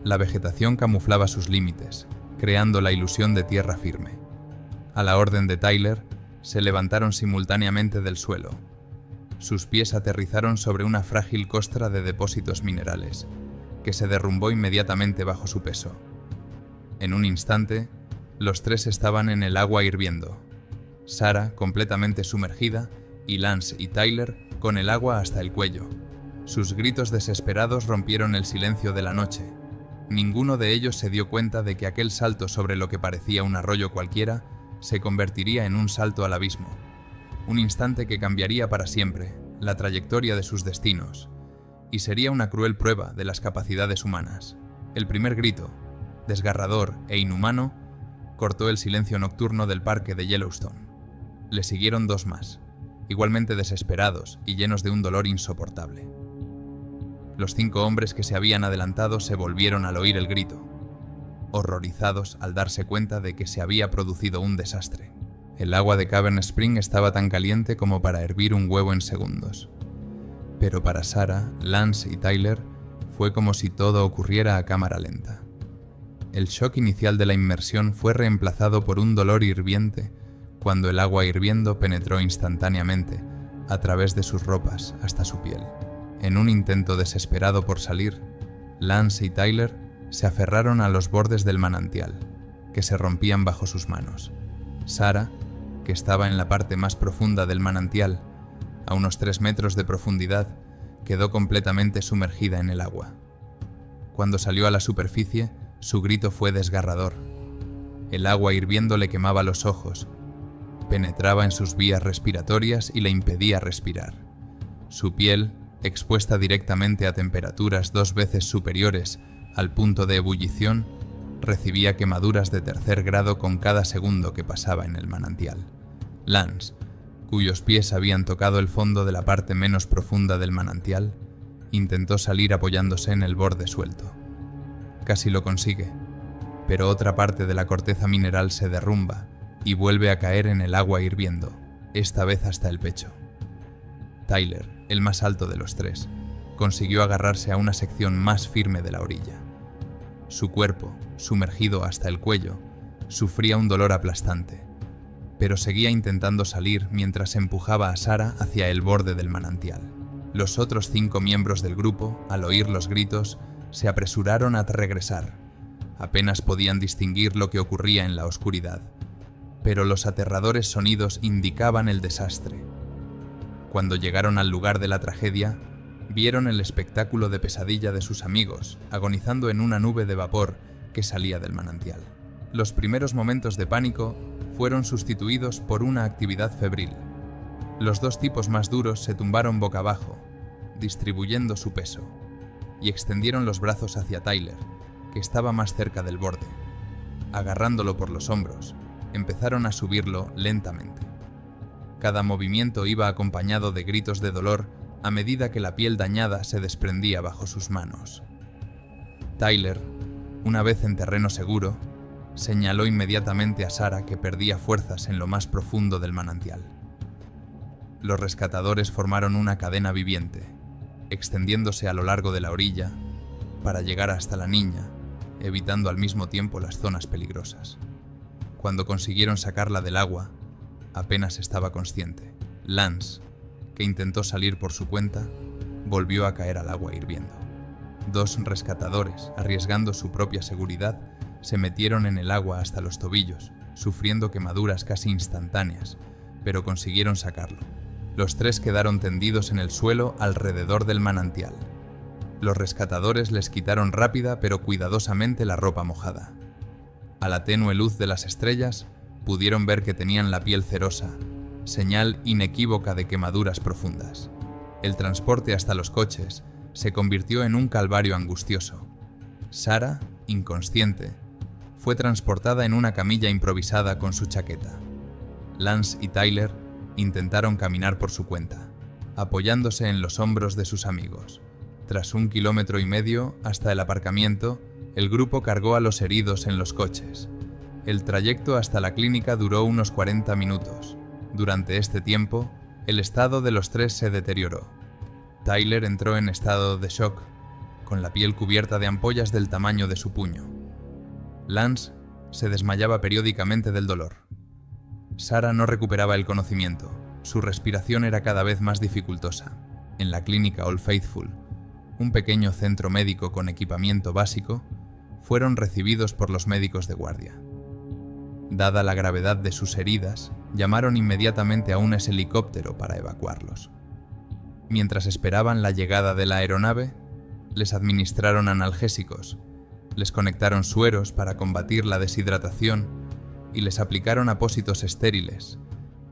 La vegetación camuflaba sus límites, creando la ilusión de tierra firme. A la orden de Tyler, se levantaron simultáneamente del suelo. Sus pies aterrizaron sobre una frágil costra de depósitos minerales, que se derrumbó inmediatamente bajo su peso. En un instante, los tres estaban en el agua hirviendo. Sarah completamente sumergida y Lance y Tyler con el agua hasta el cuello. Sus gritos desesperados rompieron el silencio de la noche. Ninguno de ellos se dio cuenta de que aquel salto sobre lo que parecía un arroyo cualquiera se convertiría en un salto al abismo. Un instante que cambiaría para siempre la trayectoria de sus destinos, y sería una cruel prueba de las capacidades humanas. El primer grito, desgarrador e inhumano, cortó el silencio nocturno del parque de Yellowstone. Le siguieron 2 más, igualmente desesperados y llenos de un dolor insoportable. Los 5 hombres que se habían adelantado se volvieron al oír el grito, horrorizados al darse cuenta de que se había producido un desastre. El agua de Cavern Spring estaba tan caliente como para hervir un huevo en segundos. Pero para Sarah, Lance y Tyler fue como si todo ocurriera a cámara lenta. El shock inicial de la inmersión fue reemplazado por un dolor hirviente cuando el agua hirviendo penetró instantáneamente a través de sus ropas hasta su piel. En un intento desesperado por salir, Lance y Tyler se aferraron a los bordes del manantial, que se rompían bajo sus manos. Sarah, que estaba en la parte más profunda del manantial, a unos 3 metros de profundidad, quedó completamente sumergida en el agua. Cuando salió a la superficie, su grito fue desgarrador. El agua hirviendo le quemaba los ojos, penetraba en sus vías respiratorias y le impedía respirar. Su piel, expuesta directamente a temperaturas 2 veces superiores al punto de ebullición, recibía quemaduras de 3er grado con cada segundo que pasaba en el manantial. Lance, cuyos pies habían tocado el fondo de la parte menos profunda del manantial, intentó salir apoyándose en el borde suelto. Casi lo consigue, pero otra parte de la corteza mineral se derrumba y vuelve a caer en el agua hirviendo, esta vez hasta el pecho. Tyler, el más alto de los 3, consiguió agarrarse a una sección más firme de la orilla. Su cuerpo, sumergido hasta el cuello, sufría un dolor aplastante, pero seguía intentando salir mientras empujaba a Sarah hacia el borde del manantial. Los otros 5 miembros del grupo, al oír los gritos, se apresuraron a regresar. Apenas podían distinguir lo que ocurría en la oscuridad, pero los aterradores sonidos indicaban el desastre. Cuando llegaron al lugar de la tragedia, vieron el espectáculo de pesadilla de sus amigos, agonizando en una nube de vapor que salía del manantial. Los primeros momentos de pánico fueron sustituidos por una actividad febril. Los 2 tipos más duros se tumbaron boca abajo, distribuyendo su peso, y extendieron los brazos hacia Tyler, que estaba más cerca del borde. Agarrándolo por los hombros, empezaron a subirlo lentamente. Cada movimiento iba acompañado de gritos de dolor a medida que la piel dañada se desprendía bajo sus manos. Tyler, una vez en terreno seguro, señaló inmediatamente a Sarah, que perdía fuerzas en lo más profundo del manantial. Los rescatadores formaron una cadena viviente, extendiéndose a lo largo de la orilla para llegar hasta la niña, evitando al mismo tiempo las zonas peligrosas. Cuando consiguieron sacarla del agua, apenas estaba consciente. Lance, que intentó salir por su cuenta, volvió a caer al agua hirviendo. 2 rescatadores, arriesgando su propia seguridad, se metieron en el agua hasta los tobillos, sufriendo quemaduras casi instantáneas, pero consiguieron sacarlo. Los 3 quedaron tendidos en el suelo alrededor del manantial. Los rescatadores les quitaron rápida pero cuidadosamente la ropa mojada. A la tenue luz de las estrellas, pudieron ver que tenían la piel cerosa, señal inequívoca de quemaduras profundas. El transporte hasta los coches se convirtió en un calvario angustioso. Sarah, inconsciente, fue transportada en una camilla improvisada con su chaqueta. Lance y Tyler intentaron caminar por su cuenta, apoyándose en los hombros de sus amigos. Tras 1,5 kilómetros hasta el aparcamiento, el grupo cargó a los heridos en los coches. El trayecto hasta la clínica duró unos 40 minutos. Durante este tiempo, el estado de los 3 se deterioró. Tyler entró en estado de shock, con la piel cubierta de ampollas del tamaño de su puño. Lance se desmayaba periódicamente del dolor. Sarah no recuperaba el conocimiento. Su respiración era cada vez más dificultosa. En la clínica All Faithful, un pequeño centro médico con equipamiento básico, fueron recibidos por los médicos de guardia. Dada la gravedad de sus heridas, llamaron inmediatamente a un helicóptero para evacuarlos. Mientras esperaban la llegada de la aeronave, les administraron analgésicos, les conectaron sueros para combatir la deshidratación y les aplicaron apósitos estériles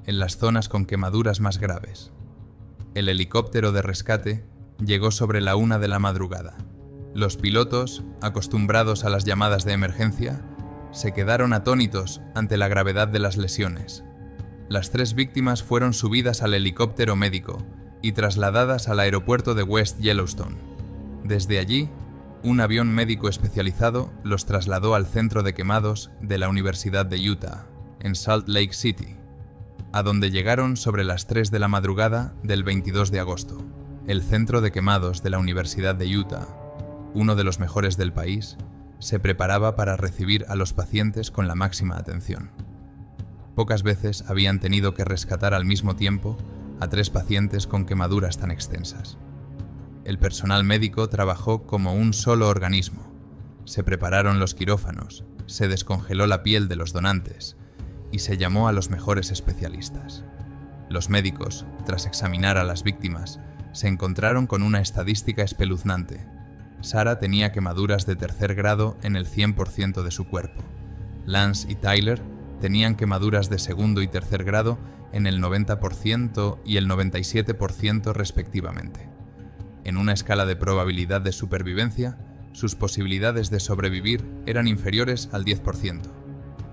en las zonas con quemaduras más graves. El helicóptero de rescate llegó sobre la 1 de la madrugada. Los pilotos, acostumbrados a las llamadas de emergencia, se quedaron atónitos ante la gravedad de las lesiones. Las 3 víctimas fueron subidas al helicóptero médico y trasladadas al aeropuerto de West Yellowstone. Desde allí, un avión médico especializado los trasladó al centro de quemados de la Universidad de Utah, en Salt Lake City, a donde llegaron sobre las 3 de la madrugada del 22 de agosto. El centro de quemados de la Universidad de Utah, uno de los mejores del país, se preparaba para recibir a los pacientes con la máxima atención. Pocas veces habían tenido que rescatar al mismo tiempo a 3 pacientes con quemaduras tan extensas. El personal médico trabajó como un solo organismo. Se prepararon los quirófanos, se descongeló la piel de los donantes y se llamó a los mejores especialistas. Los médicos, tras examinar a las víctimas, se encontraron con una estadística espeluznante. Sarah tenía quemaduras de 3er grado en el 100% de su cuerpo. Lance y Tyler tenían quemaduras de 2º y 3er grado en el 90% y el 97% respectivamente. En una escala de probabilidad de supervivencia, sus posibilidades de sobrevivir eran inferiores al 10%.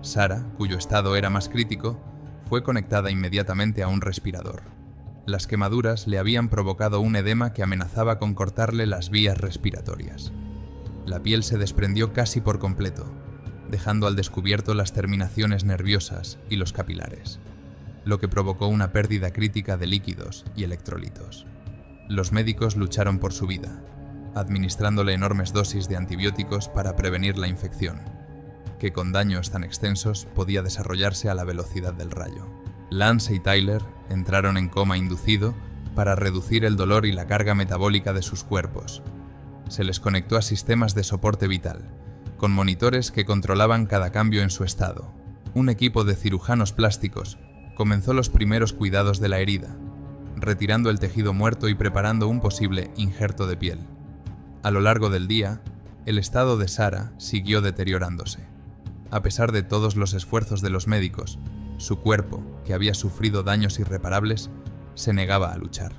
Sarah, cuyo estado era más crítico, fue conectada inmediatamente a un respirador. Las quemaduras le habían provocado un edema que amenazaba con cortarle las vías respiratorias. La piel se desprendió casi por completo, dejando al descubierto las terminaciones nerviosas y los capilares, lo que provocó una pérdida crítica de líquidos y electrolitos. Los médicos lucharon por su vida, administrándole enormes dosis de antibióticos para prevenir la infección, que con daños tan extensos podía desarrollarse a la velocidad del rayo. Lance y Tyler entraron en coma inducido para reducir el dolor y la carga metabólica de sus cuerpos. Se les conectó a sistemas de soporte vital, con monitores que controlaban cada cambio en su estado. Un equipo de cirujanos plásticos comenzó los primeros cuidados de la herida, retirando el tejido muerto y preparando un posible injerto de piel. A lo largo del día, el estado de Sarah siguió deteriorándose. A pesar de todos los esfuerzos de los médicos, su cuerpo, que había sufrido daños irreparables, se negaba a luchar.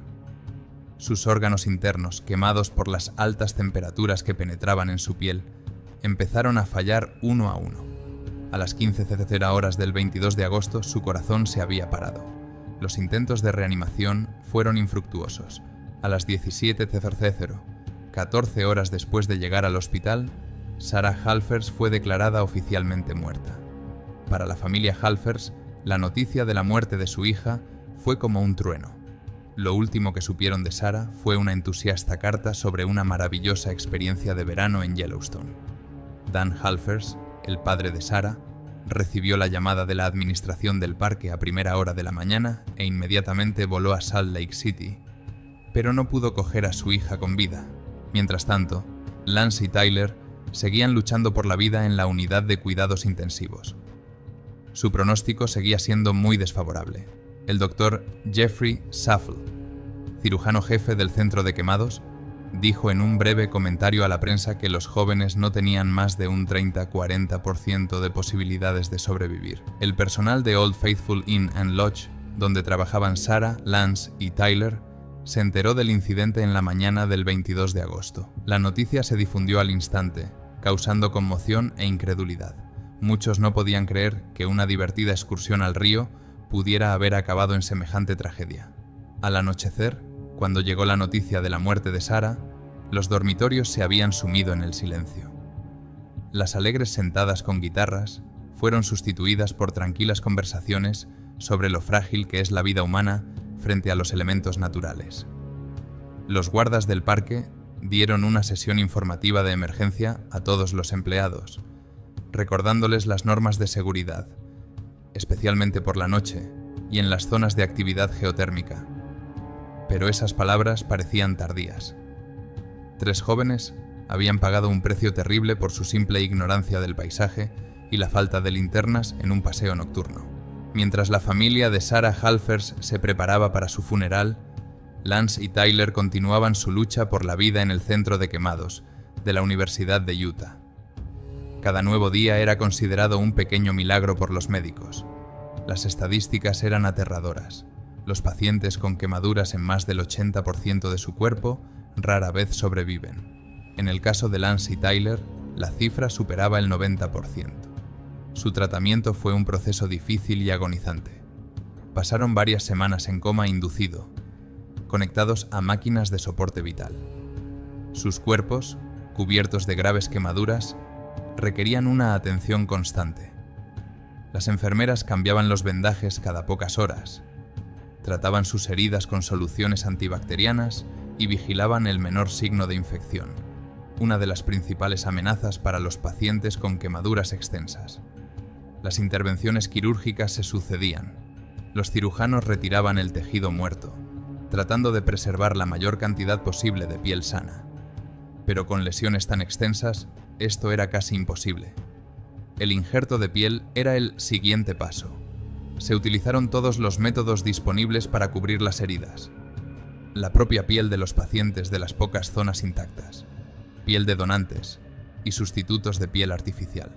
Sus órganos internos, quemados por las altas temperaturas que penetraban en su piel, empezaron a fallar uno a uno. A las 15:00 horas del 22 de agosto, su corazón se había parado. Los intentos de reanimación fueron infructuosos. A las 17:00, 14 horas después de llegar al hospital, Sarah Halfers fue declarada oficialmente muerta. Para la familia Halfers, la noticia de la muerte de su hija fue como un trueno. Lo último que supieron de Sarah fue una entusiasta carta sobre una maravillosa experiencia de verano en Yellowstone. Dan Halfers, el padre de Sarah, recibió la llamada de la administración del parque a primera hora de la mañana e inmediatamente voló a Salt Lake City, pero no pudo coger a su hija con vida. Mientras tanto, Lance y Tyler seguían luchando por la vida en la unidad de cuidados intensivos. Su pronóstico seguía siendo muy desfavorable. El doctor Jeffrey Saffel, cirujano jefe del centro de quemados, dijo en un breve comentario a la prensa que los jóvenes no tenían más de un 30-40% de posibilidades de sobrevivir. El personal de Old Faithful Inn and Lodge, donde trabajaban Sarah, Lance y Tyler, se enteró del incidente en la mañana del 22 de agosto. La noticia se difundió al instante, causando conmoción e incredulidad. Muchos no podían creer que una divertida excursión al río pudiera haber acabado en semejante tragedia. Al anochecer, cuando llegó la noticia de la muerte de Sarah, los dormitorios se habían sumido en el silencio. Las alegres sentadas con guitarras fueron sustituidas por tranquilas conversaciones sobre lo frágil que es la vida humana frente a los elementos naturales. Los guardas del parque dieron una sesión informativa de emergencia a todos los empleados, recordándoles las normas de seguridad, especialmente por la noche y en las zonas de actividad geotérmica. Pero esas palabras parecían tardías. 3 jóvenes habían pagado un precio terrible por su simple ignorancia del paisaje y la falta de linternas en un paseo nocturno. Mientras la familia de Sarah Halfers se preparaba para su funeral, Lance y Tyler continuaban su lucha por la vida en el centro de quemados de la Universidad de Utah. Cada nuevo día era considerado un pequeño milagro por los médicos. Las estadísticas eran aterradoras. Los pacientes con quemaduras en más del 80% de su cuerpo rara vez sobreviven. En el caso de Lance y Tyler, la cifra superaba el 90%. Su tratamiento fue un proceso difícil y agonizante. Pasaron varias semanas en coma inducido, conectados a máquinas de soporte vital. Sus cuerpos, cubiertos de graves quemaduras, requerían una atención constante. Las enfermeras cambiaban los vendajes cada pocas horas, trataban sus heridas con soluciones antibacterianas y vigilaban el menor signo de infección, una de las principales amenazas para los pacientes con quemaduras extensas. Las intervenciones quirúrgicas se sucedían. Los cirujanos retiraban el tejido muerto, tratando de preservar la mayor cantidad posible de piel sana. Pero con lesiones tan extensas, esto era casi imposible. El injerto de piel era el siguiente paso. Se utilizaron todos los métodos disponibles para cubrir las heridas. La propia piel de los pacientes de las pocas zonas intactas, piel de donantes y sustitutos de piel artificial.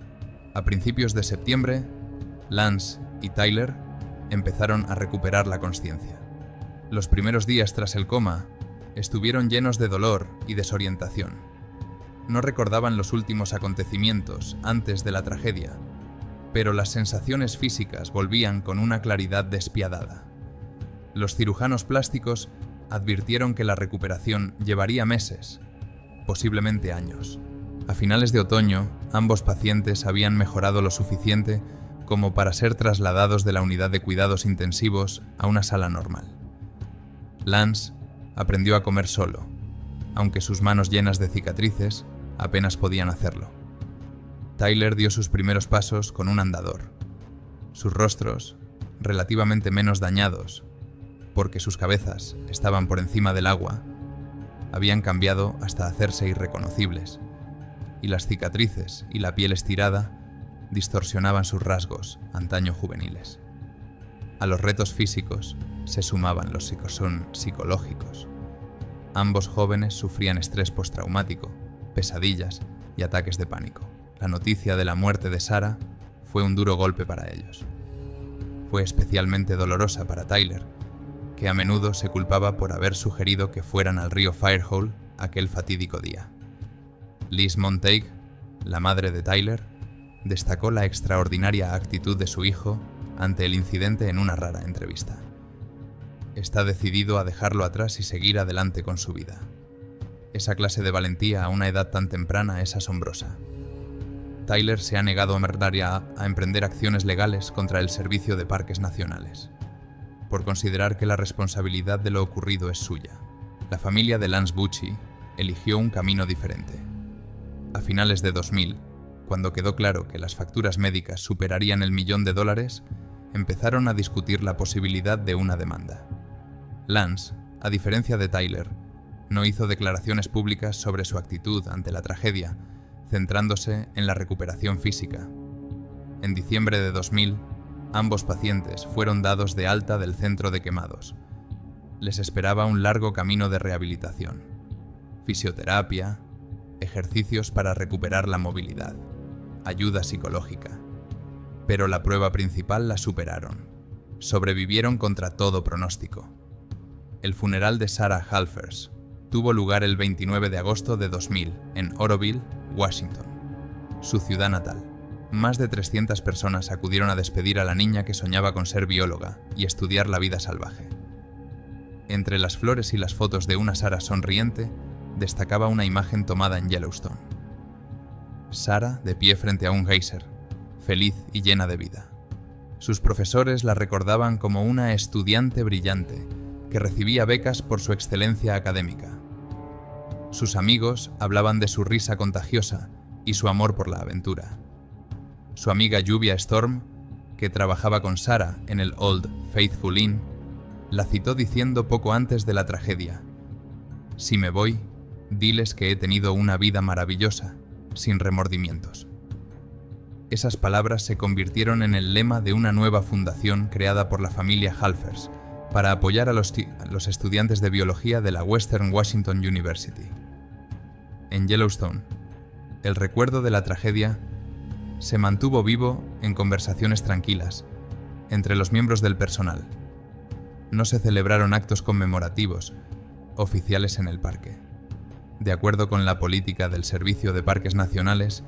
A principios de septiembre, Lance y Tyler empezaron a recuperar la consciencia. Los primeros días tras el coma estuvieron llenos de dolor y desorientación. No recordaban los últimos acontecimientos antes de la tragedia, pero las sensaciones físicas volvían con una claridad despiadada. Los cirujanos plásticos advirtieron que la recuperación llevaría meses, posiblemente años. A finales de otoño, ambos pacientes habían mejorado lo suficiente como para ser trasladados de la unidad de cuidados intensivos a una sala normal. Lance aprendió a comer solo, aunque sus manos llenas de cicatrices apenas podían hacerlo. Tyler dio sus primeros pasos con un andador. Sus rostros, relativamente menos dañados, porque sus cabezas estaban por encima del agua, habían cambiado hasta hacerse irreconocibles, y las cicatrices y la piel estirada distorsionaban sus rasgos antaño juveniles. A los retos físicos se sumaban los psicológicos. Ambos jóvenes sufrían estrés postraumático, pesadillas y ataques de pánico. La noticia de la muerte de Sarah fue un duro golpe para ellos. Fue especialmente dolorosa para Tyler, que a menudo se culpaba por haber sugerido que fueran al río Firehole aquel fatídico día. Liz Montague, la madre de Tyler, destacó la extraordinaria actitud de su hijo ante el incidente en una rara entrevista. Está decidido a dejarlo atrás y seguir adelante con su vida. Esa clase de valentía a una edad tan temprana es asombrosa. Tyler se ha negado a emprender acciones legales contra el Servicio de Parques Nacionales, por considerar que la responsabilidad de lo ocurrido es suya. La familia de Lance Bucci eligió un camino diferente. A finales de 2000, cuando quedó claro que las facturas médicas superarían el $1.000.000, empezaron a discutir la posibilidad de una demanda. Lance, a diferencia de Tyler, no hizo declaraciones públicas sobre su actitud ante la tragedia, centrándose en la recuperación física. En diciembre de 2000, ambos pacientes fueron dados de alta del centro de quemados. Les esperaba un largo camino de rehabilitación, fisioterapia, ejercicios para recuperar la movilidad, ayuda psicológica. Pero la prueba principal la superaron. Sobrevivieron contra todo pronóstico. El funeral de Sarah Halfers tuvo lugar el 29 de agosto de 2000 en Oroville, Washington, su ciudad natal. Más de 300 personas acudieron a despedir a la niña que soñaba con ser bióloga y estudiar la vida salvaje. Entre las flores y las fotos de una Sarah sonriente, destacaba una imagen tomada en Yellowstone. Sarah de pie frente a un geyser, feliz y llena de vida. Sus profesores la recordaban como una estudiante brillante que recibía becas por su excelencia académica. Sus amigos hablaban de su risa contagiosa y su amor por la aventura. Su amiga Lluvia Storm, que trabajaba con Sarah en el Old Faithful Inn, la citó diciendo poco antes de la tragedia: «Si me voy, diles que he tenido una vida maravillosa, sin remordimientos». Esas palabras se convirtieron en el lema de una nueva fundación creada por la familia Halfers para apoyar a los estudiantes de biología de la Western Washington University. En Yellowstone, el recuerdo de la tragedia se mantuvo vivo en conversaciones tranquilas entre los miembros del personal. No se celebraron actos conmemorativos oficiales en el parque, de acuerdo con la política del Servicio de Parques Nacionales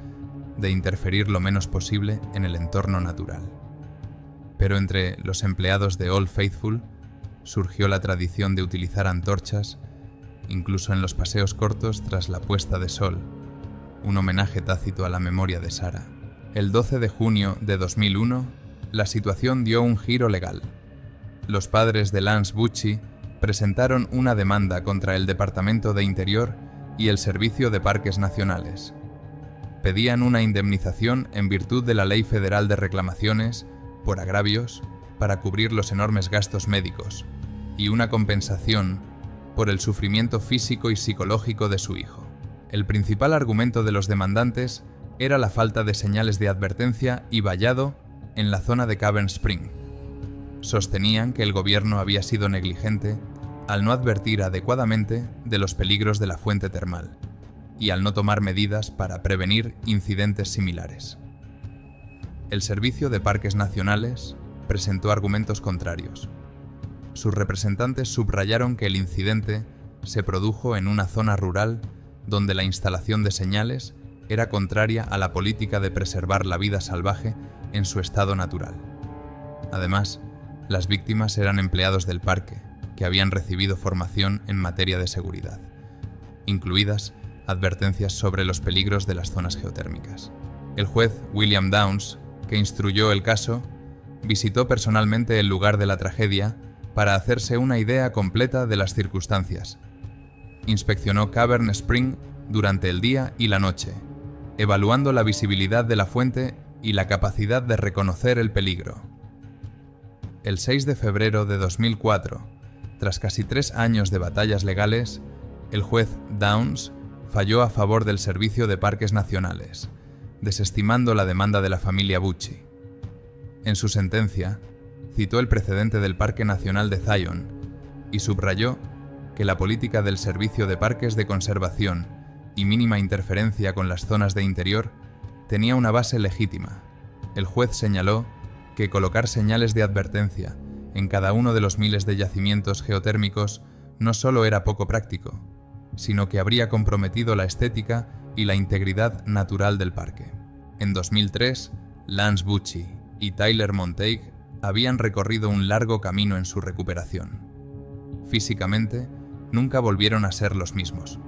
de interferir lo menos posible en el entorno natural. Pero entre los empleados de Old Faithful surgió la tradición de utilizar antorchas, incluso en los paseos cortos tras la puesta de sol, un homenaje tácito a la memoria de Sarah. El 12 de junio de 2001, la situación dio un giro legal. Los padres de Lance Bucci presentaron una demanda contra el Departamento de Interior y el Servicio de Parques Nacionales. Pedían una indemnización en virtud de la Ley Federal de Reclamaciones por agravios para cubrir los enormes gastos médicos y una compensación por el sufrimiento físico y psicológico de su hijo. El principal argumento de los demandantes era la falta de señales de advertencia y vallado en la zona de Cavern Spring. Sostenían que el gobierno había sido negligente al no advertir adecuadamente de los peligros de la fuente termal y al no tomar medidas para prevenir incidentes similares. El Servicio de Parques Nacionales presentó argumentos contrarios. Sus representantes subrayaron que el incidente se produjo en una zona rural donde la instalación de señales era contraria a la política de preservar la vida salvaje en su estado natural. Además, las víctimas eran empleados del parque, que habían recibido formación en materia de seguridad, incluidas advertencias sobre los peligros de las zonas geotérmicas. El juez William Downs, que instruyó el caso, visitó personalmente el lugar de la tragedia para hacerse una idea completa de las circunstancias. Inspeccionó Cavern Spring durante el día y la noche, evaluando la visibilidad de la fuente y la capacidad de reconocer el peligro. El 6 de febrero de 2004, tras casi 3 años de batallas legales, el juez Downs falló a favor del Servicio de Parques Nacionales, desestimando la demanda de la familia Bucci. En su sentencia, citó el precedente del Parque Nacional de Zion y subrayó que la política del Servicio de Parques de Conservación y mínima interferencia con las zonas de interior tenía una base legítima. El juez señaló que colocar señales de advertencia en cada uno de los miles de yacimientos geotérmicos no solo era poco práctico, sino que habría comprometido la estética y la integridad natural del parque. En 2003, Lance Bucci y Tyler Monteith habían recorrido un largo camino en su recuperación. Físicamente, nunca volvieron a ser los mismos.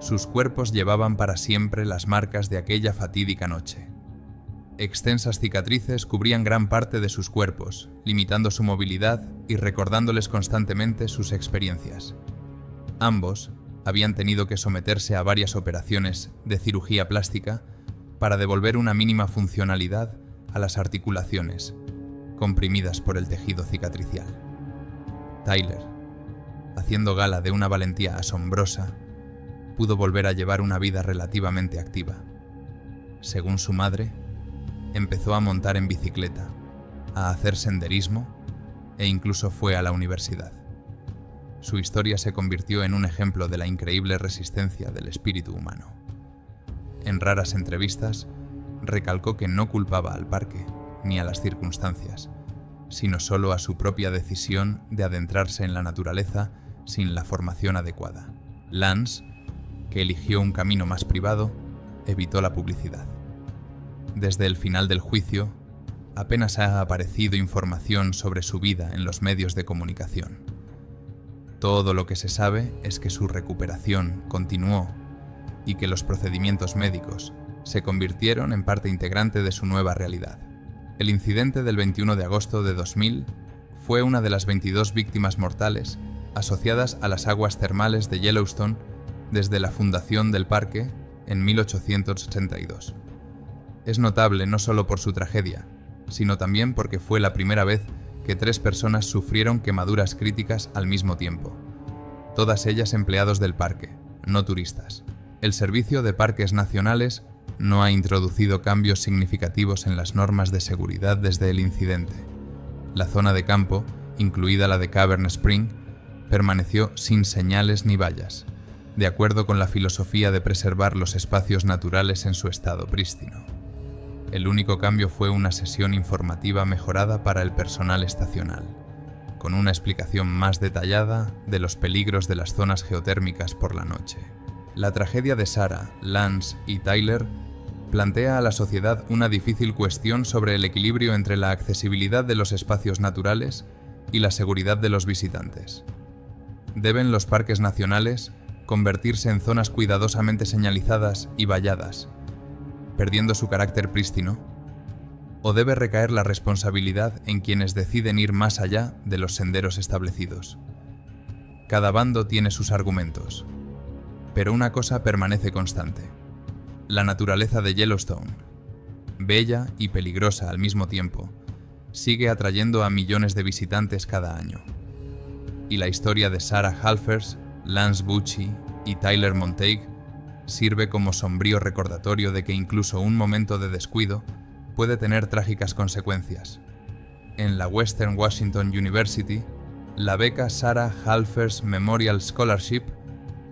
Sus cuerpos llevaban para siempre las marcas de aquella fatídica noche. Extensas cicatrices cubrían gran parte de sus cuerpos, limitando su movilidad y recordándoles constantemente sus experiencias. Ambos habían tenido que someterse a varias operaciones de cirugía plástica para devolver una mínima funcionalidad a las articulaciones, comprimidas por el tejido cicatricial. Tyler, haciendo gala de una valentía asombrosa, pudo volver a llevar una vida relativamente activa. Según su madre, empezó a montar en bicicleta, a hacer senderismo e incluso fue a la universidad. Su historia se convirtió en un ejemplo de la increíble resistencia del espíritu humano. En raras entrevistas, recalcó que no culpaba al parque ni a las circunstancias, sino solo a su propia decisión de adentrarse en la naturaleza sin la formación adecuada. Lance, que eligió un camino más privado, evitó la publicidad. Desde el final del juicio, apenas ha aparecido información sobre su vida en los medios de comunicación. Todo lo que se sabe es que su recuperación continuó y que los procedimientos médicos se convirtieron en parte integrante de su nueva realidad. El incidente del 21 de agosto de 2000 fue una de las 22 víctimas mortales asociadas a las aguas termales de Yellowstone desde la fundación del parque en 1882. Es notable no solo por su tragedia, sino también porque fue la primera vez que 3 personas sufrieron quemaduras críticas al mismo tiempo, todas ellas empleados del parque, no turistas. El Servicio de Parques Nacionales no ha introducido cambios significativos en las normas de seguridad desde el incidente. La zona de campo, incluida la de Cavern Spring, permaneció sin señales ni vallas, de acuerdo con la filosofía de preservar los espacios naturales en su estado prístino. El único cambio fue una sesión informativa mejorada para el personal estacional, con una explicación más detallada de los peligros de las zonas geotérmicas por la noche. La tragedia de Sarah, Lance y Tyler plantea a la sociedad una difícil cuestión sobre el equilibrio entre la accesibilidad de los espacios naturales y la seguridad de los visitantes. ¿Deben los parques nacionales convertirse en zonas cuidadosamente señalizadas y valladas, perdiendo su carácter prístino? ¿O debe recaer la responsabilidad en quienes deciden ir más allá de los senderos establecidos? Cada bando tiene sus argumentos, pero una cosa permanece constante: la naturaleza de Yellowstone, bella y peligrosa al mismo tiempo, sigue atrayendo a millones de visitantes cada año. Y la historia de Sarah Halfers, Lance Bucci y Tyler Monteith sirve como sombrío recordatorio de que incluso un momento de descuido puede tener trágicas consecuencias. En la Western Washington University, la beca Sarah Halfers Memorial Scholarship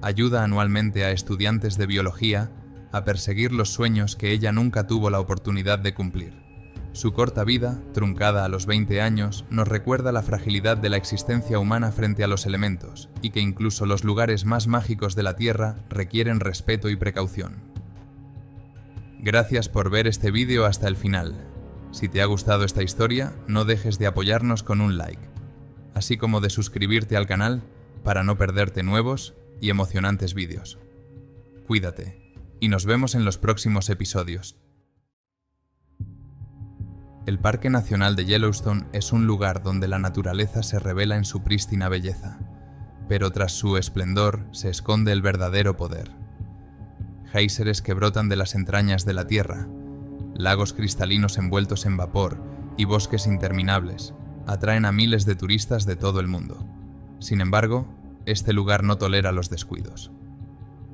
ayuda anualmente a estudiantes de biología a perseguir los sueños que ella nunca tuvo la oportunidad de cumplir. Su corta vida, truncada a los 20 años, nos recuerda la fragilidad de la existencia humana frente a los elementos y que incluso los lugares más mágicos de la Tierra requieren respeto y precaución. Gracias por ver este vídeo hasta el final. Si te ha gustado esta historia, no dejes de apoyarnos con un like, así como de suscribirte al canal para no perderte nuevos y emocionantes vídeos. Cuídate y nos vemos en los próximos episodios. El Parque Nacional de Yellowstone es un lugar donde la naturaleza se revela en su prístina belleza, pero tras su esplendor se esconde el verdadero poder. géiseres que brotan de las entrañas de la Tierra, lagos cristalinos envueltos en vapor y bosques interminables atraen a miles de turistas de todo el mundo. Sin embargo, este lugar no tolera los descuidos.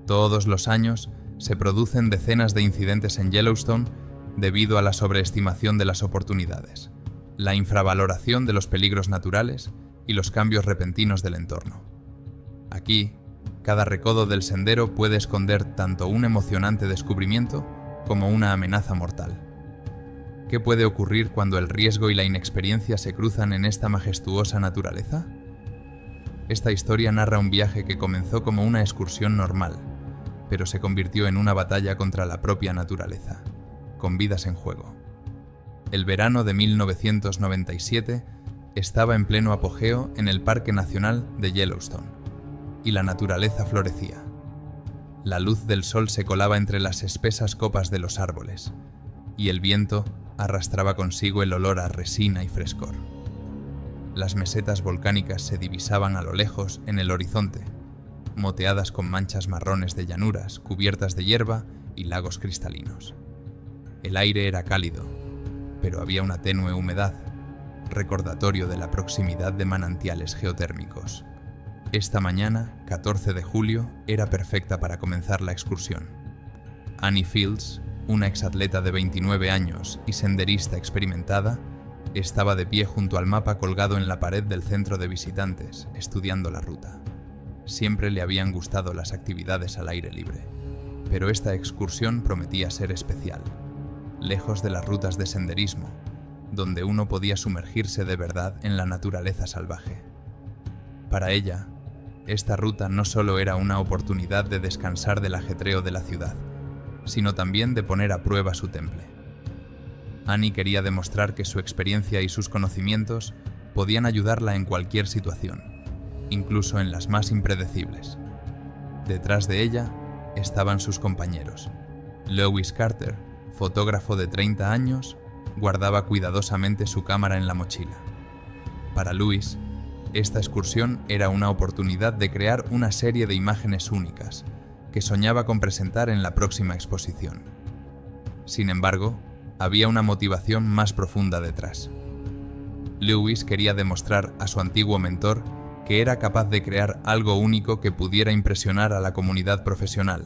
Todos los años se producen decenas de incidentes en Yellowstone debido a la sobreestimación de las oportunidades, la infravaloración de los peligros naturales y los cambios repentinos del entorno. Aquí, cada recodo del sendero puede esconder tanto un emocionante descubrimiento como una amenaza mortal. ¿Qué puede ocurrir cuando el riesgo y la inexperiencia se cruzan en esta majestuosa naturaleza? Esta historia narra un viaje que comenzó como una excursión normal, pero se convirtió en una batalla contra la propia naturaleza, con vidas en juego. El verano de 1997 estaba en pleno apogeo en el Parque Nacional de Yellowstone, y la naturaleza florecía. La luz del sol se colaba entre las espesas copas de los árboles, y el viento arrastraba consigo el olor a resina y frescor. Las mesetas volcánicas se divisaban a lo lejos en el horizonte, moteadas con manchas marrones de llanuras cubiertas de hierba y lagos cristalinos. El aire era cálido, pero había una tenue humedad, recordatorio de la proximidad de manantiales geotérmicos. Esta mañana, 14 de julio, era perfecta para comenzar la excursión. Annie Fields, una exatleta de 29 años y senderista experimentada, estaba de pie junto al mapa colgado en la pared del centro de visitantes, estudiando la ruta. Siempre le habían gustado las actividades al aire libre, pero esta excursión prometía ser especial, lejos de las rutas de senderismo, donde uno podía sumergirse de verdad en la naturaleza salvaje. Para ella, esta ruta no solo era una oportunidad de descansar del ajetreo de la ciudad, sino también de poner a prueba su temple. Annie quería demostrar que su experiencia y sus conocimientos podían ayudarla en cualquier situación, incluso en las más impredecibles. Detrás de ella estaban sus compañeros. Lewis Carter, fotógrafo de 30 años, guardaba cuidadosamente su cámara en la mochila. Para Lewis, esta excursión era una oportunidad de crear una serie de imágenes únicas que soñaba con presentar en la próxima exposición. Sin embargo, había una motivación más profunda detrás. Lewis quería demostrar a su antiguo mentor que era capaz de crear algo único que pudiera impresionar a la comunidad profesional.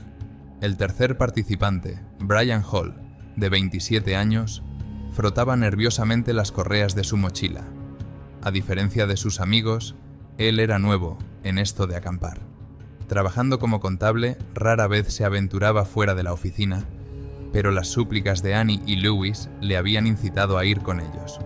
El tercer participante, Brian Hall, de 27 años, frotaba nerviosamente las correas de su mochila. A diferencia de sus amigos, él era nuevo en esto de acampar. Trabajando como contable, rara vez se aventuraba fuera de la oficina, pero las súplicas de Annie y Lewis le habían incitado a ir con ellos.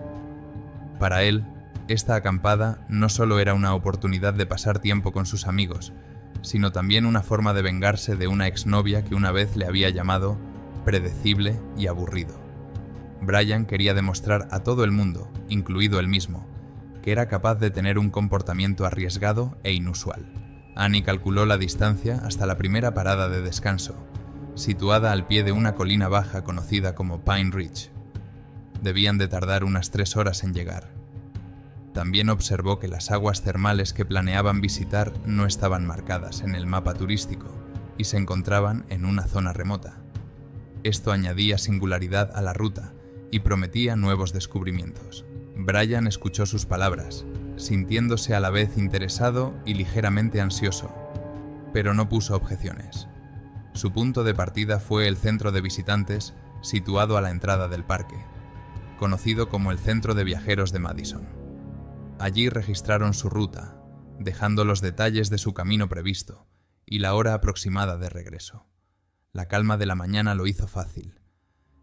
Para él, esta acampada no solo era una oportunidad de pasar tiempo con sus amigos, sino también una forma de vengarse de una exnovia que una vez le había llamado predecible y aburrido. Brian quería demostrar a todo el mundo, incluido él mismo, que era capaz de tener un comportamiento arriesgado e inusual. Annie calculó la distancia hasta la primera parada de descanso, situada al pie de una colina baja conocida como Pine Ridge. Debían de tardar unas 3 horas en llegar. También observó que las aguas termales que planeaban visitar no estaban marcadas en el mapa turístico y se encontraban en una zona remota. Esto añadía singularidad a la ruta y prometía nuevos descubrimientos. Brian escuchó sus palabras, sintiéndose a la vez interesado y ligeramente ansioso, pero no puso objeciones. Su punto de partida fue el centro de visitantes, situado a la entrada del parque, conocido como el Centro de Viajeros de Madison. Allí registraron su ruta, dejando los detalles de su camino previsto y la hora aproximada de regreso. La calma de la mañana lo hizo fácil.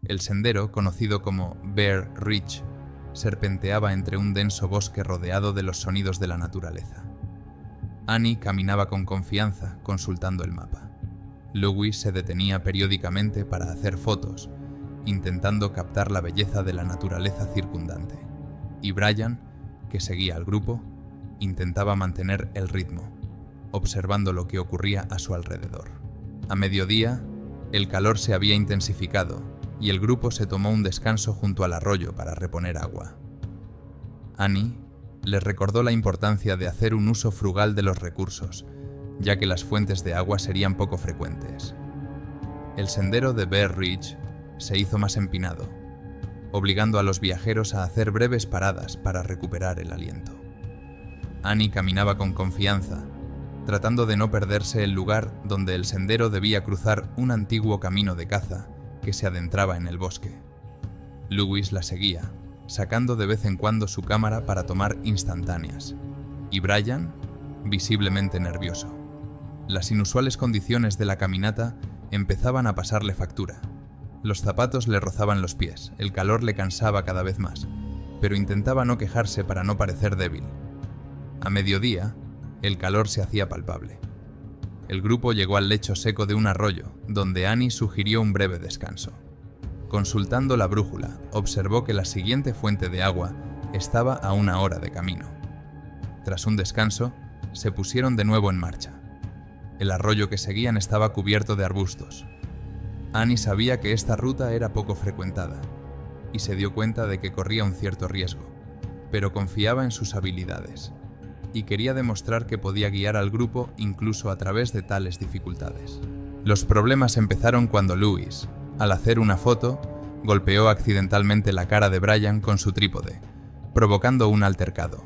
El sendero, conocido como Bear Ridge, serpenteaba entre un denso bosque rodeado de los sonidos de la naturaleza. Annie caminaba con confianza, consultando el mapa. Lewis se detenía periódicamente para hacer fotos, intentando captar la belleza de la naturaleza circundante. Y Brian, que seguía al grupo, intentaba mantener el ritmo, observando lo que ocurría a su alrededor. A mediodía, el calor se había intensificado y el grupo se tomó un descanso junto al arroyo para reponer agua. Annie les recordó la importancia de hacer un uso frugal de los recursos, ya que las fuentes de agua serían poco frecuentes. El sendero de Bear Ridge se hizo más empinado, obligando a los viajeros a hacer breves paradas para recuperar el aliento. Annie caminaba con confianza, tratando de no perderse el lugar donde el sendero debía cruzar un antiguo camino de caza que se adentraba en el bosque. Lewis la seguía, sacando de vez en cuando su cámara para tomar instantáneas, y Brian, visiblemente nervioso. Las inusuales condiciones de la caminata empezaban a pasarle factura. Los zapatos le rozaban los pies, el calor le cansaba cada vez más, pero intentaba no quejarse para no parecer débil. A mediodía, el calor se hacía palpable. El grupo llegó al lecho seco de un arroyo, donde Annie sugirió un breve descanso. Consultando la brújula, observó que la siguiente fuente de agua estaba a 1 hora de camino. Tras un descanso, se pusieron de nuevo en marcha. El arroyo que seguían estaba cubierto de arbustos. Annie sabía que esta ruta era poco frecuentada, y se dio cuenta de que corría un cierto riesgo, pero confiaba en sus habilidades, y quería demostrar que podía guiar al grupo incluso a través de tales dificultades. Los problemas empezaron cuando Lewis, al hacer una foto, golpeó accidentalmente la cara de Brian con su trípode, provocando un altercado.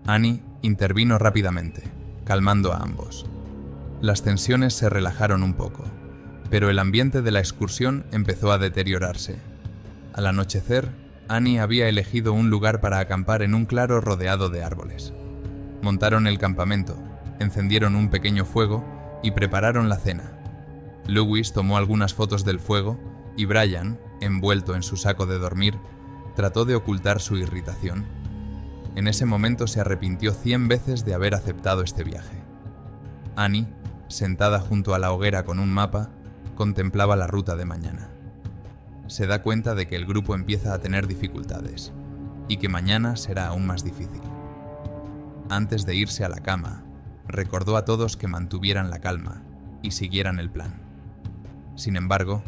Annie intervino rápidamente, calmando a ambos. Las tensiones se relajaron un poco, pero el ambiente de la excursión empezó a deteriorarse. Al anochecer, Annie había elegido un lugar para acampar en un claro rodeado de árboles. Montaron el campamento, encendieron un pequeño fuego y prepararon la cena. Lewis tomó algunas fotos del fuego y Brian, envuelto en su saco de dormir, trató de ocultar su irritación. En ese momento se arrepintió 100 veces de haber aceptado este viaje. Annie, sentada junto a la hoguera con un mapa, contemplaba la ruta de mañana. Se da cuenta de que el grupo empieza a tener dificultades y que mañana será aún más difícil. Antes de irse a la cama, recordó a todos que mantuvieran la calma y siguieran el plan. Sin embargo,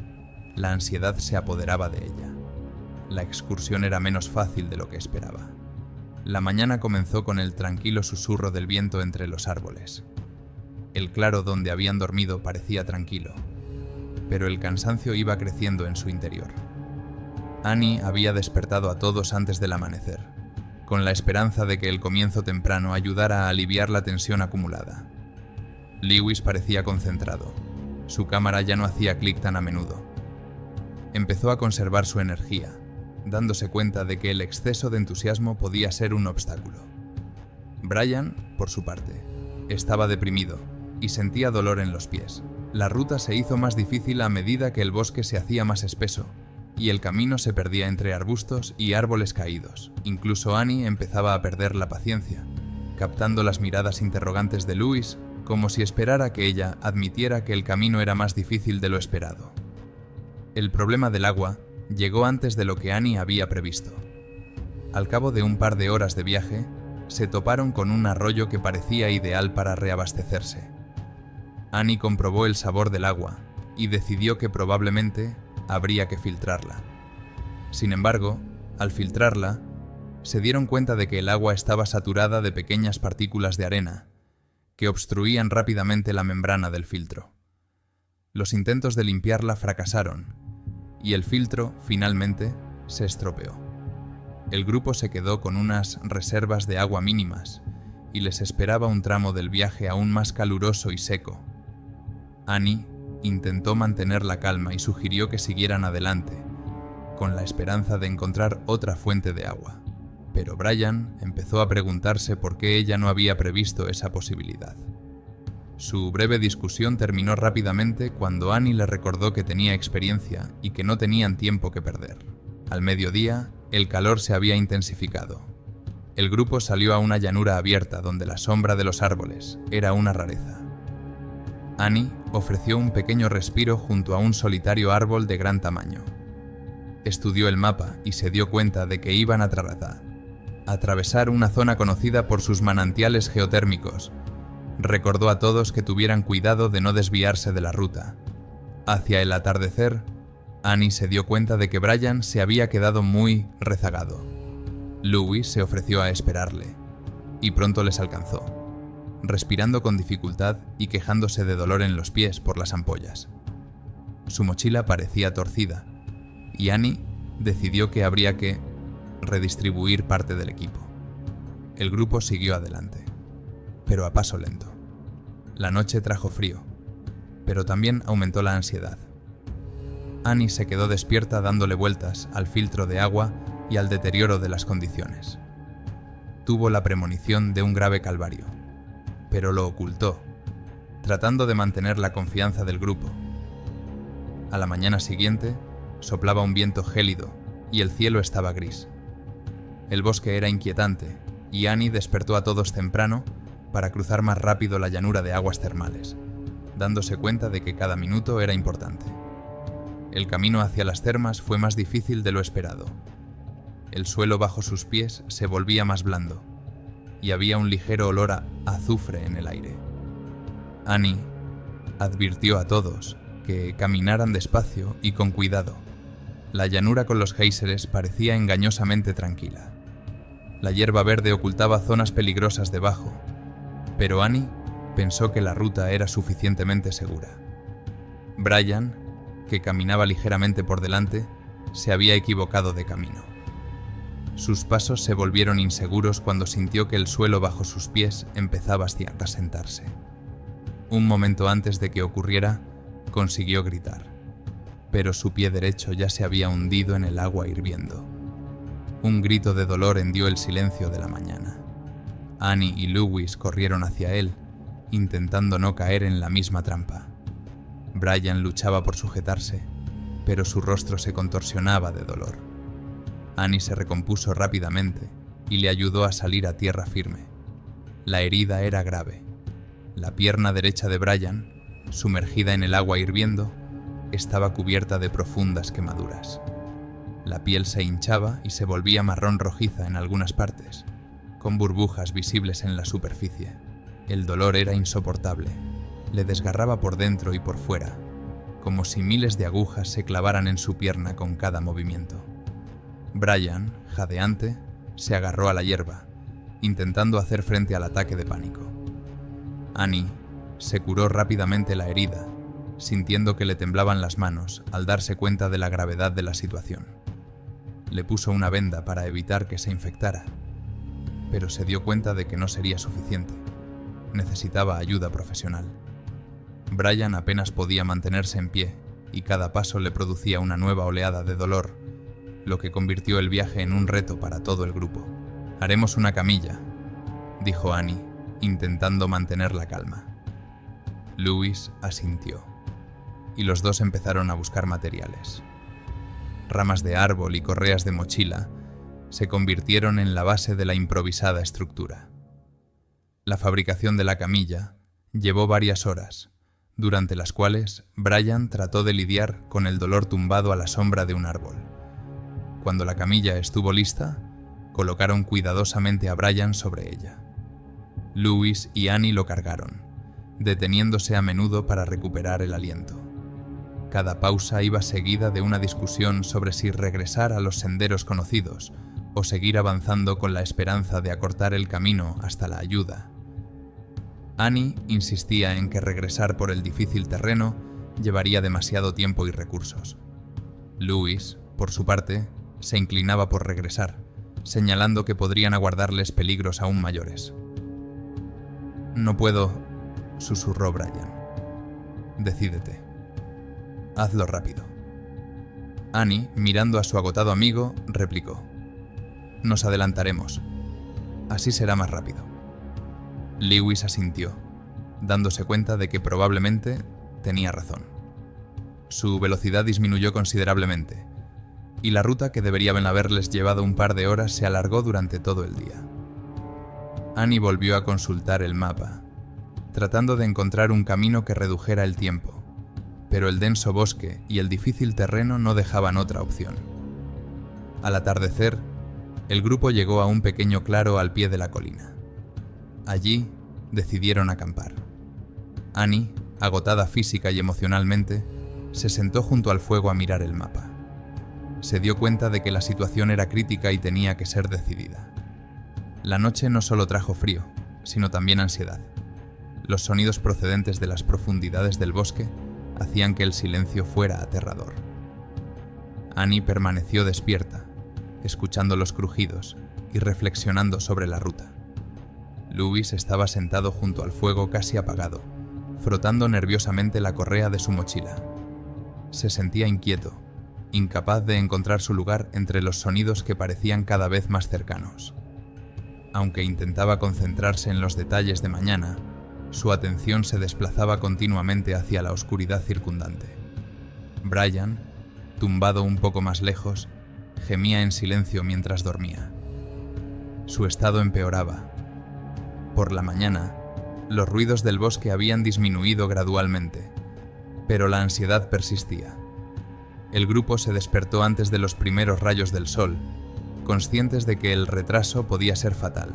la ansiedad se apoderaba de ella. La excursión era menos fácil de lo que esperaba. La mañana comenzó con el tranquilo susurro del viento entre los árboles. El claro donde habían dormido parecía tranquilo, pero el cansancio iba creciendo en su interior. Annie había despertado a todos antes del amanecer, con la esperanza de que el comienzo temprano ayudara a aliviar la tensión acumulada. Lewis parecía concentrado. Su cámara ya no hacía clic tan a menudo. Empezó a conservar su energía, dándose cuenta de que el exceso de entusiasmo podía ser un obstáculo. Brian, por su parte, estaba deprimido y sentía dolor en los pies. La ruta se hizo más difícil a medida que el bosque se hacía más espeso y el camino se perdía entre arbustos y árboles caídos. Incluso Annie empezaba a perder la paciencia, captando las miradas interrogantes de Lewis, como si esperara que ella admitiera que el camino era más difícil de lo esperado. El problema del agua llegó antes de lo que Annie había previsto. Al cabo de un par de horas de viaje, se toparon con un arroyo que parecía ideal para reabastecerse. Annie comprobó el sabor del agua y decidió que probablemente habría que filtrarla. Sin embargo, al filtrarla, se dieron cuenta de que el agua estaba saturada de pequeñas partículas de arena que obstruían rápidamente la membrana del filtro. Los intentos de limpiarla fracasaron y el filtro, finalmente, se estropeó. El grupo se quedó con unas reservas de agua mínimas y les esperaba un tramo del viaje aún más caluroso y seco. Annie intentó mantener la calma y sugirió que siguieran adelante, con la esperanza de encontrar otra fuente de agua. Pero Brian empezó a preguntarse por qué ella no había previsto esa posibilidad. Su breve discusión terminó rápidamente cuando Annie le recordó que tenía experiencia y que no tenían tiempo que perder. Al mediodía, el calor se había intensificado. El grupo salió a una llanura abierta donde la sombra de los árboles era una rareza. Annie ofreció un pequeño respiro junto a un solitario árbol de gran tamaño. Estudió el mapa y se dio cuenta de que iban a atravesar una zona conocida por sus manantiales geotérmicos. Recordó a todos que tuvieran cuidado de no desviarse de la ruta. Hacia el atardecer, Annie se dio cuenta de que Brian se había quedado muy rezagado. Lewis se ofreció a esperarle, y pronto les alcanzó, respirando con dificultad y quejándose de dolor en los pies por las ampollas. Su mochila parecía torcida, y Annie decidió que habría que redistribuir parte del equipo. El grupo siguió adelante, pero a paso lento. La noche trajo frío, pero también aumentó la ansiedad. Annie se quedó despierta dándole vueltas al filtro de agua y al deterioro de las condiciones. Tuvo la premonición de un grave calvario, pero lo ocultó, tratando de mantener la confianza del grupo. A la mañana siguiente, soplaba un viento gélido y el cielo estaba gris. El bosque era inquietante y Annie despertó a todos temprano para cruzar más rápido la llanura de aguas termales, dándose cuenta de que cada minuto era importante. El camino hacia las termas fue más difícil de lo esperado. El suelo bajo sus pies se volvía más blando y había un ligero olor a azufre en el aire. Annie advirtió a todos que caminaran despacio y con cuidado. La llanura con los géiseres parecía engañosamente tranquila. La hierba verde ocultaba zonas peligrosas debajo, pero Annie pensó que la ruta era suficientemente segura. Brian, que caminaba ligeramente por delante, se había equivocado de camino. Sus pasos se volvieron inseguros cuando sintió que el suelo bajo sus pies empezaba a asentarse. Un momento antes de que ocurriera, consiguió gritar, pero su pie derecho ya se había hundido en el agua hirviendo. Un grito de dolor hendió el silencio de la mañana. Annie y Lewis corrieron hacia él, intentando no caer en la misma trampa. Brian luchaba por sujetarse, pero su rostro se contorsionaba de dolor. Annie se recompuso rápidamente y le ayudó a salir a tierra firme. La herida era grave. La pierna derecha de Brian, sumergida en el agua hirviendo, estaba cubierta de profundas quemaduras. La piel se hinchaba y se volvía marrón rojiza en algunas partes, con burbujas visibles en la superficie. El dolor era insoportable. Le desgarraba por dentro y por fuera, como si miles de agujas se clavaran en su pierna con cada movimiento. Brian, jadeante, se agarró a la hierba, intentando hacer frente al ataque de pánico. Annie se curó rápidamente la herida, sintiendo que le temblaban las manos al darse cuenta de la gravedad de la situación. Le puso una venda para evitar que se infectara, pero se dio cuenta de que no sería suficiente. Necesitaba ayuda profesional. Brian apenas podía mantenerse en pie y cada paso le producía una nueva oleada de dolor, lo que convirtió el viaje en un reto para todo el grupo. «Haremos una camilla», dijo Annie, intentando mantener la calma. Lewis asintió, y los dos empezaron a buscar materiales. Ramas de árbol y correas de mochila se convirtieron en la base de la improvisada estructura. La fabricación de la camilla llevó varias horas, durante las cuales Brian trató de lidiar con el dolor tumbado a la sombra de un árbol. Cuando la camilla estuvo lista, colocaron cuidadosamente a Brian sobre ella. Lewis y Annie lo cargaron, deteniéndose a menudo para recuperar el aliento. Cada pausa iba seguida de una discusión sobre si regresar a los senderos conocidos o seguir avanzando con la esperanza de acortar el camino hasta la ayuda. Annie insistía en que regresar por el difícil terreno llevaría demasiado tiempo y recursos. Lewis, por su parte, se inclinaba por regresar, señalando que podrían aguardarles peligros aún mayores. «No puedo», susurró Brian. «Decídete. Hazlo rápido». Annie, mirando a su agotado amigo, replicó: «Nos adelantaremos. Así será más rápido». Lewis asintió, dándose cuenta de que probablemente tenía razón. Su velocidad disminuyó considerablemente, y la ruta que deberían haberles llevado un par de horas se alargó durante todo el día. Annie volvió a consultar el mapa, tratando de encontrar un camino que redujera el tiempo, pero el denso bosque y el difícil terreno no dejaban otra opción. Al atardecer, el grupo llegó a un pequeño claro al pie de la colina. Allí decidieron acampar. Annie, agotada física y emocionalmente, se sentó junto al fuego a mirar el mapa. Se dio cuenta de que la situación era crítica y tenía que ser decidida. La noche no solo trajo frío, sino también ansiedad. Los sonidos procedentes de las profundidades del bosque hacían que el silencio fuera aterrador. Annie permaneció despierta, escuchando los crujidos y reflexionando sobre la ruta. Louis estaba sentado junto al fuego casi apagado, frotando nerviosamente la correa de su mochila. Se sentía inquieto, incapaz de encontrar su lugar entre los sonidos que parecían cada vez más cercanos. Aunque intentaba concentrarse en los detalles de mañana, su atención se desplazaba continuamente hacia la oscuridad circundante. Brian, tumbado un poco más lejos, gemía en silencio mientras dormía. Su estado empeoraba. Por la mañana, los ruidos del bosque habían disminuido gradualmente, pero la ansiedad persistía. El grupo se despertó antes de los primeros rayos del sol, conscientes de que el retraso podía ser fatal.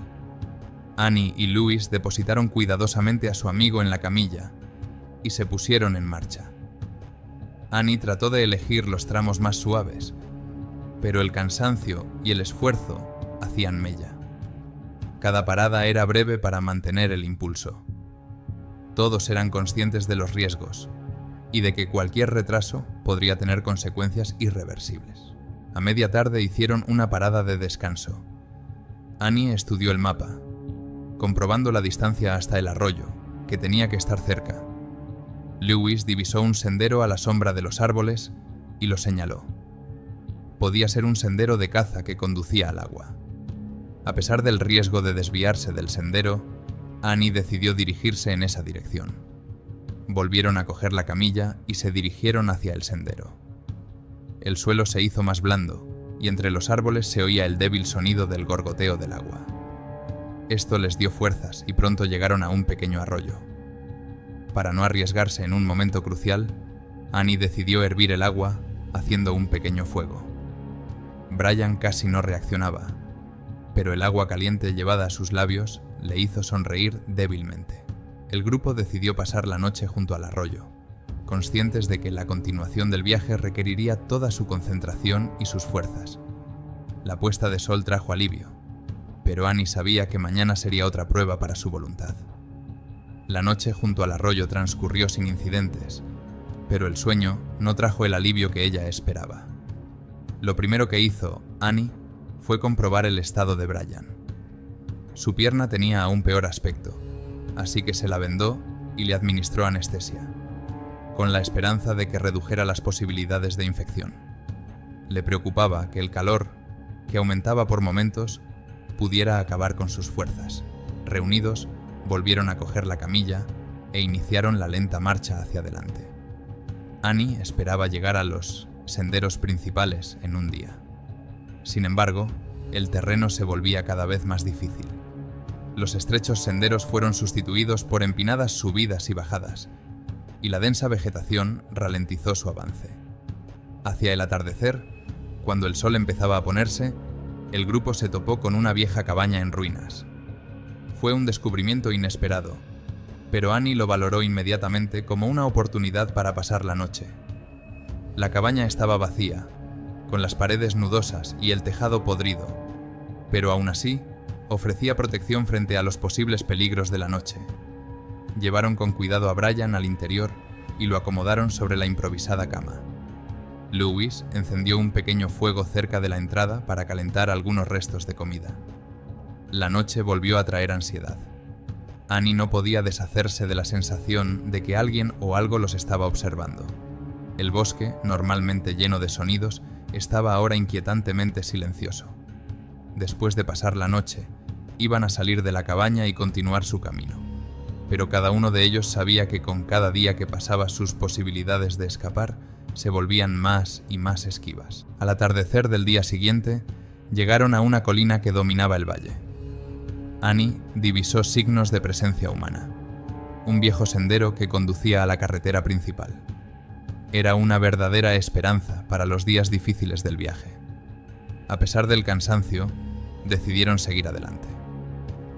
Annie y Louis depositaron cuidadosamente a su amigo en la camilla y se pusieron en marcha. Annie trató de elegir los tramos más suaves, pero el cansancio y el esfuerzo hacían mella. Cada parada era breve para mantener el impulso. Todos eran conscientes de los riesgos y de que cualquier retraso podría tener consecuencias irreversibles. A media tarde hicieron una parada de descanso. Annie estudió el mapa, comprobando la distancia hasta el arroyo, que tenía que estar cerca. Louis divisó un sendero a la sombra de los árboles y lo señaló. Podía ser un sendero de caza que conducía al agua. A pesar del riesgo de desviarse del sendero, Annie decidió dirigirse en esa dirección. Volvieron a coger la camilla y se dirigieron hacia el sendero. El suelo se hizo más blando y entre los árboles se oía el débil sonido del gorgoteo del agua. Esto les dio fuerzas y pronto llegaron a un pequeño arroyo. Para no arriesgarse en un momento crucial, Annie decidió hervir el agua haciendo un pequeño fuego. Brian casi no reaccionaba, pero el agua caliente llevada a sus labios le hizo sonreír débilmente. El grupo decidió pasar la noche junto al arroyo, conscientes de que la continuación del viaje requeriría toda su concentración y sus fuerzas. La puesta de sol trajo alivio, pero Annie sabía que mañana sería otra prueba para su voluntad. La noche junto al arroyo transcurrió sin incidentes, pero el sueño no trajo el alivio que ella esperaba. Lo primero que hizo Annie fue comprobar el estado de Brian. Su pierna tenía aún peor aspecto, así que se la vendó y le administró anestesia, con la esperanza de que redujera las posibilidades de infección. Le preocupaba que el calor, que aumentaba por momentos, pudiera acabar con sus fuerzas. Reunidos, volvieron a coger la camilla e iniciaron la lenta marcha hacia adelante. Annie esperaba llegar a los senderos principales en un día. Sin embargo, el terreno se volvía cada vez más difícil. Los estrechos senderos fueron sustituidos por empinadas subidas y bajadas, y la densa vegetación ralentizó su avance. Hacia el atardecer, cuando el sol empezaba a ponerse, el grupo se topó con una vieja cabaña en ruinas. Fue un descubrimiento inesperado, pero Annie lo valoró inmediatamente como una oportunidad para pasar la noche. La cabaña estaba vacía, con las paredes nudosas y el tejado podrido, pero aún así ofrecía protección frente a los posibles peligros de la noche. Llevaron con cuidado a Brian al interior y lo acomodaron sobre la improvisada cama. Louis encendió un pequeño fuego cerca de la entrada para calentar algunos restos de comida. La noche volvió a traer ansiedad. Annie no podía deshacerse de la sensación de que alguien o algo los estaba observando. El bosque, normalmente lleno de sonidos, estaba ahora inquietantemente silencioso. Después de pasar la noche, iban a salir de la cabaña y continuar su camino. Pero cada uno de ellos sabía que con cada día que pasaba sus posibilidades de escapar se volvían más y más esquivas. Al atardecer del día siguiente, llegaron a una colina que dominaba el valle. Annie divisó signos de presencia humana. Un viejo sendero que conducía a la carretera principal. Era una verdadera esperanza para los días difíciles del viaje. A pesar del cansancio, decidieron seguir adelante.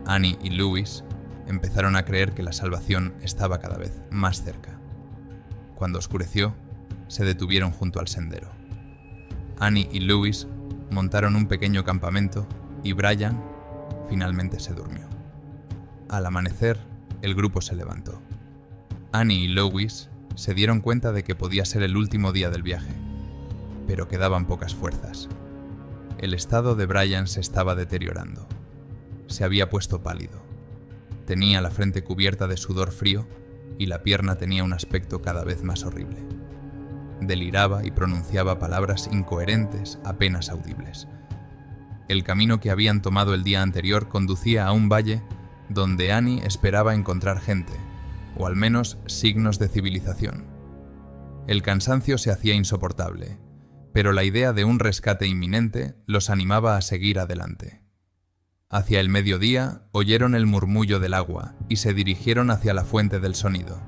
Annie y Louis empezaron a creer que la salvación estaba cada vez más cerca. Cuando oscureció, se detuvieron junto al sendero. Annie y Louis montaron un pequeño campamento y Brian finalmente se durmió. Al amanecer, el grupo se levantó. Annie y Louis se dieron cuenta de que podía ser el último día del viaje, pero quedaban pocas fuerzas. El estado de Brian se estaba deteriorando. Se había puesto pálido. Tenía la frente cubierta de sudor frío y la pierna tenía un aspecto cada vez más horrible. Deliraba y pronunciaba palabras incoherentes, apenas audibles. El camino que habían tomado el día anterior conducía a un valle donde Annie esperaba encontrar gente, o al menos signos de civilización. El cansancio se hacía insoportable, pero la idea de un rescate inminente los animaba a seguir adelante. Hacia el mediodía oyeron el murmullo del agua y se dirigieron hacia la fuente del sonido.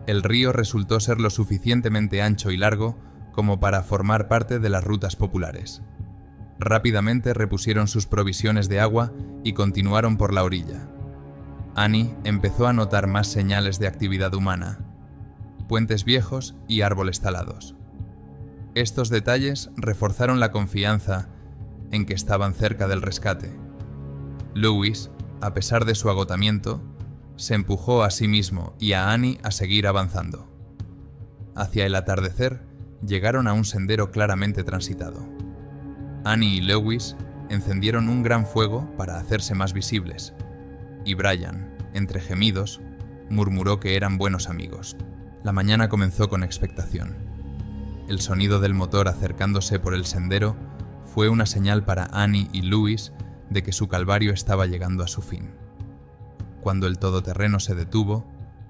El río resultó ser lo suficientemente ancho y largo como para formar parte de las rutas populares. Rápidamente repusieron sus provisiones de agua y continuaron por la orilla. Annie empezó a notar más señales de actividad humana, puentes viejos y árboles talados. Estos detalles reforzaron la confianza en que estaban cerca del rescate. Lewis, a pesar de su agotamiento, se empujó a sí mismo y a Annie a seguir avanzando. Hacia el atardecer, llegaron a un sendero claramente transitado. Annie y Lewis encendieron un gran fuego para hacerse más visibles, y Brian, entre gemidos, murmuró que eran buenos amigos. La mañana comenzó con expectación. El sonido del motor acercándose por el sendero fue una señal para Annie y Lewis de que su calvario estaba llegando a su fin. Cuando el todoterreno se detuvo,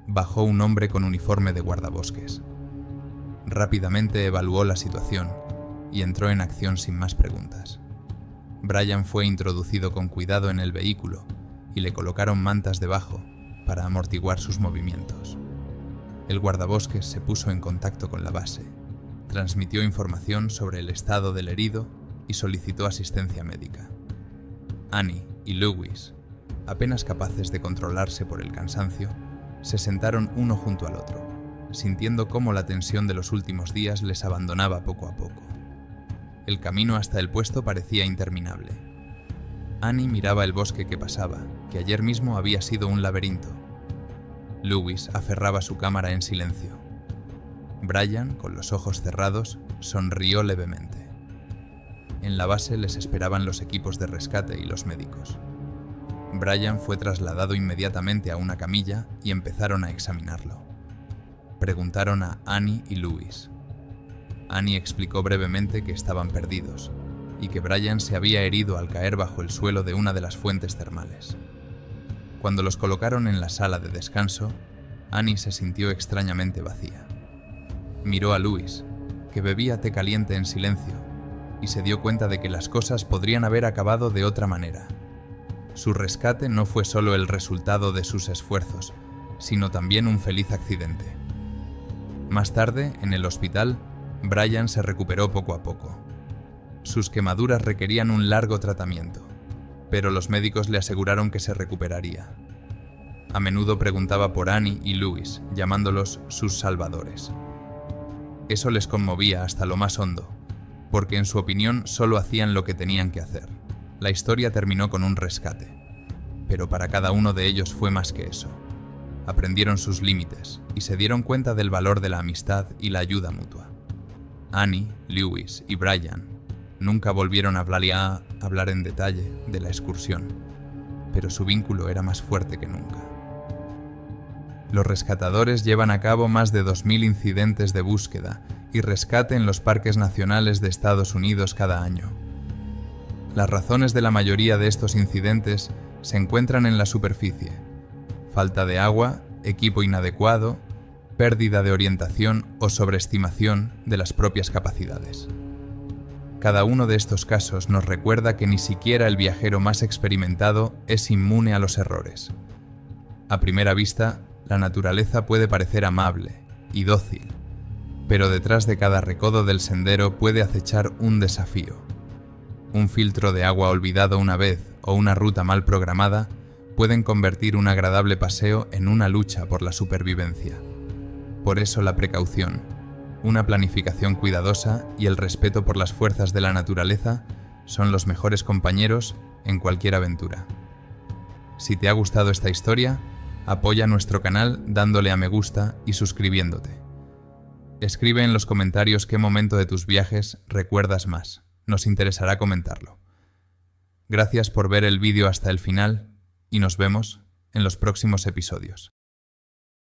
bajó un hombre con uniforme de guardabosques. Rápidamente evaluó la situación y entró en acción sin más preguntas. Brian fue introducido con cuidado en el vehículo y le colocaron mantas debajo para amortiguar sus movimientos. El guardabosques se puso en contacto con la base, transmitió información sobre el estado del herido y solicitó asistencia médica. Annie y Lewis, apenas capaces de controlarse por el cansancio, se sentaron uno junto al otro, sintiendo cómo la tensión de los últimos días les abandonaba poco a poco. El camino hasta el puesto parecía interminable. Annie miraba el bosque que pasaba, que ayer mismo había sido un laberinto. Lewis aferraba su cámara en silencio. Brian, con los ojos cerrados, sonrió levemente. En la base les esperaban los equipos de rescate y los médicos. Brian fue trasladado inmediatamente a una camilla y empezaron a examinarlo. Preguntaron a Annie y Lewis. Annie explicó brevemente que estaban perdidos y que Brian se había herido al caer bajo el suelo de una de las fuentes termales. Cuando los colocaron en la sala de descanso, Annie se sintió extrañamente vacía. Miró a Lewis, que bebía té caliente en silencio, y se dio cuenta de que las cosas podrían haber acabado de otra manera. Su rescate no fue solo el resultado de sus esfuerzos, sino también un feliz accidente. Más tarde, en el hospital, Brian se recuperó poco a poco. Sus quemaduras requerían un largo tratamiento, pero los médicos le aseguraron que se recuperaría. A menudo preguntaba por Annie y Lewis, llamándolos sus salvadores. Eso les conmovía hasta lo más hondo, porque en su opinión solo hacían lo que tenían que hacer. La historia terminó con un rescate, pero para cada uno de ellos fue más que eso. Aprendieron sus límites y se dieron cuenta del valor de la amistad y la ayuda mutua. Annie, Lewis y Brian nunca volvieron a hablar en detalle de la excursión, pero su vínculo era más fuerte que nunca. Los rescatadores llevan a cabo más de 2000 incidentes de búsqueda y rescate en los parques nacionales de Estados Unidos cada año. Las razones de la mayoría de estos incidentes se encuentran en la superficie: falta de agua, equipo inadecuado, pérdida de orientación o sobreestimación de las propias capacidades. Cada uno de estos casos nos recuerda que ni siquiera el viajero más experimentado es inmune a los errores. A primera vista, la naturaleza puede parecer amable y dócil, pero detrás de cada recodo del sendero puede acechar un desafío. Un filtro de agua olvidado una vez o una ruta mal programada pueden convertir un agradable paseo en una lucha por la supervivencia. Por eso la precaución, una planificación cuidadosa y el respeto por las fuerzas de la naturaleza son los mejores compañeros en cualquier aventura. Si te ha gustado esta historia, apoya nuestro canal dándole a me gusta y suscribiéndote. Escribe en los comentarios qué momento de tus viajes recuerdas más. Nos interesará comentarlo. Gracias por ver el vídeo hasta el final y nos vemos en los próximos episodios.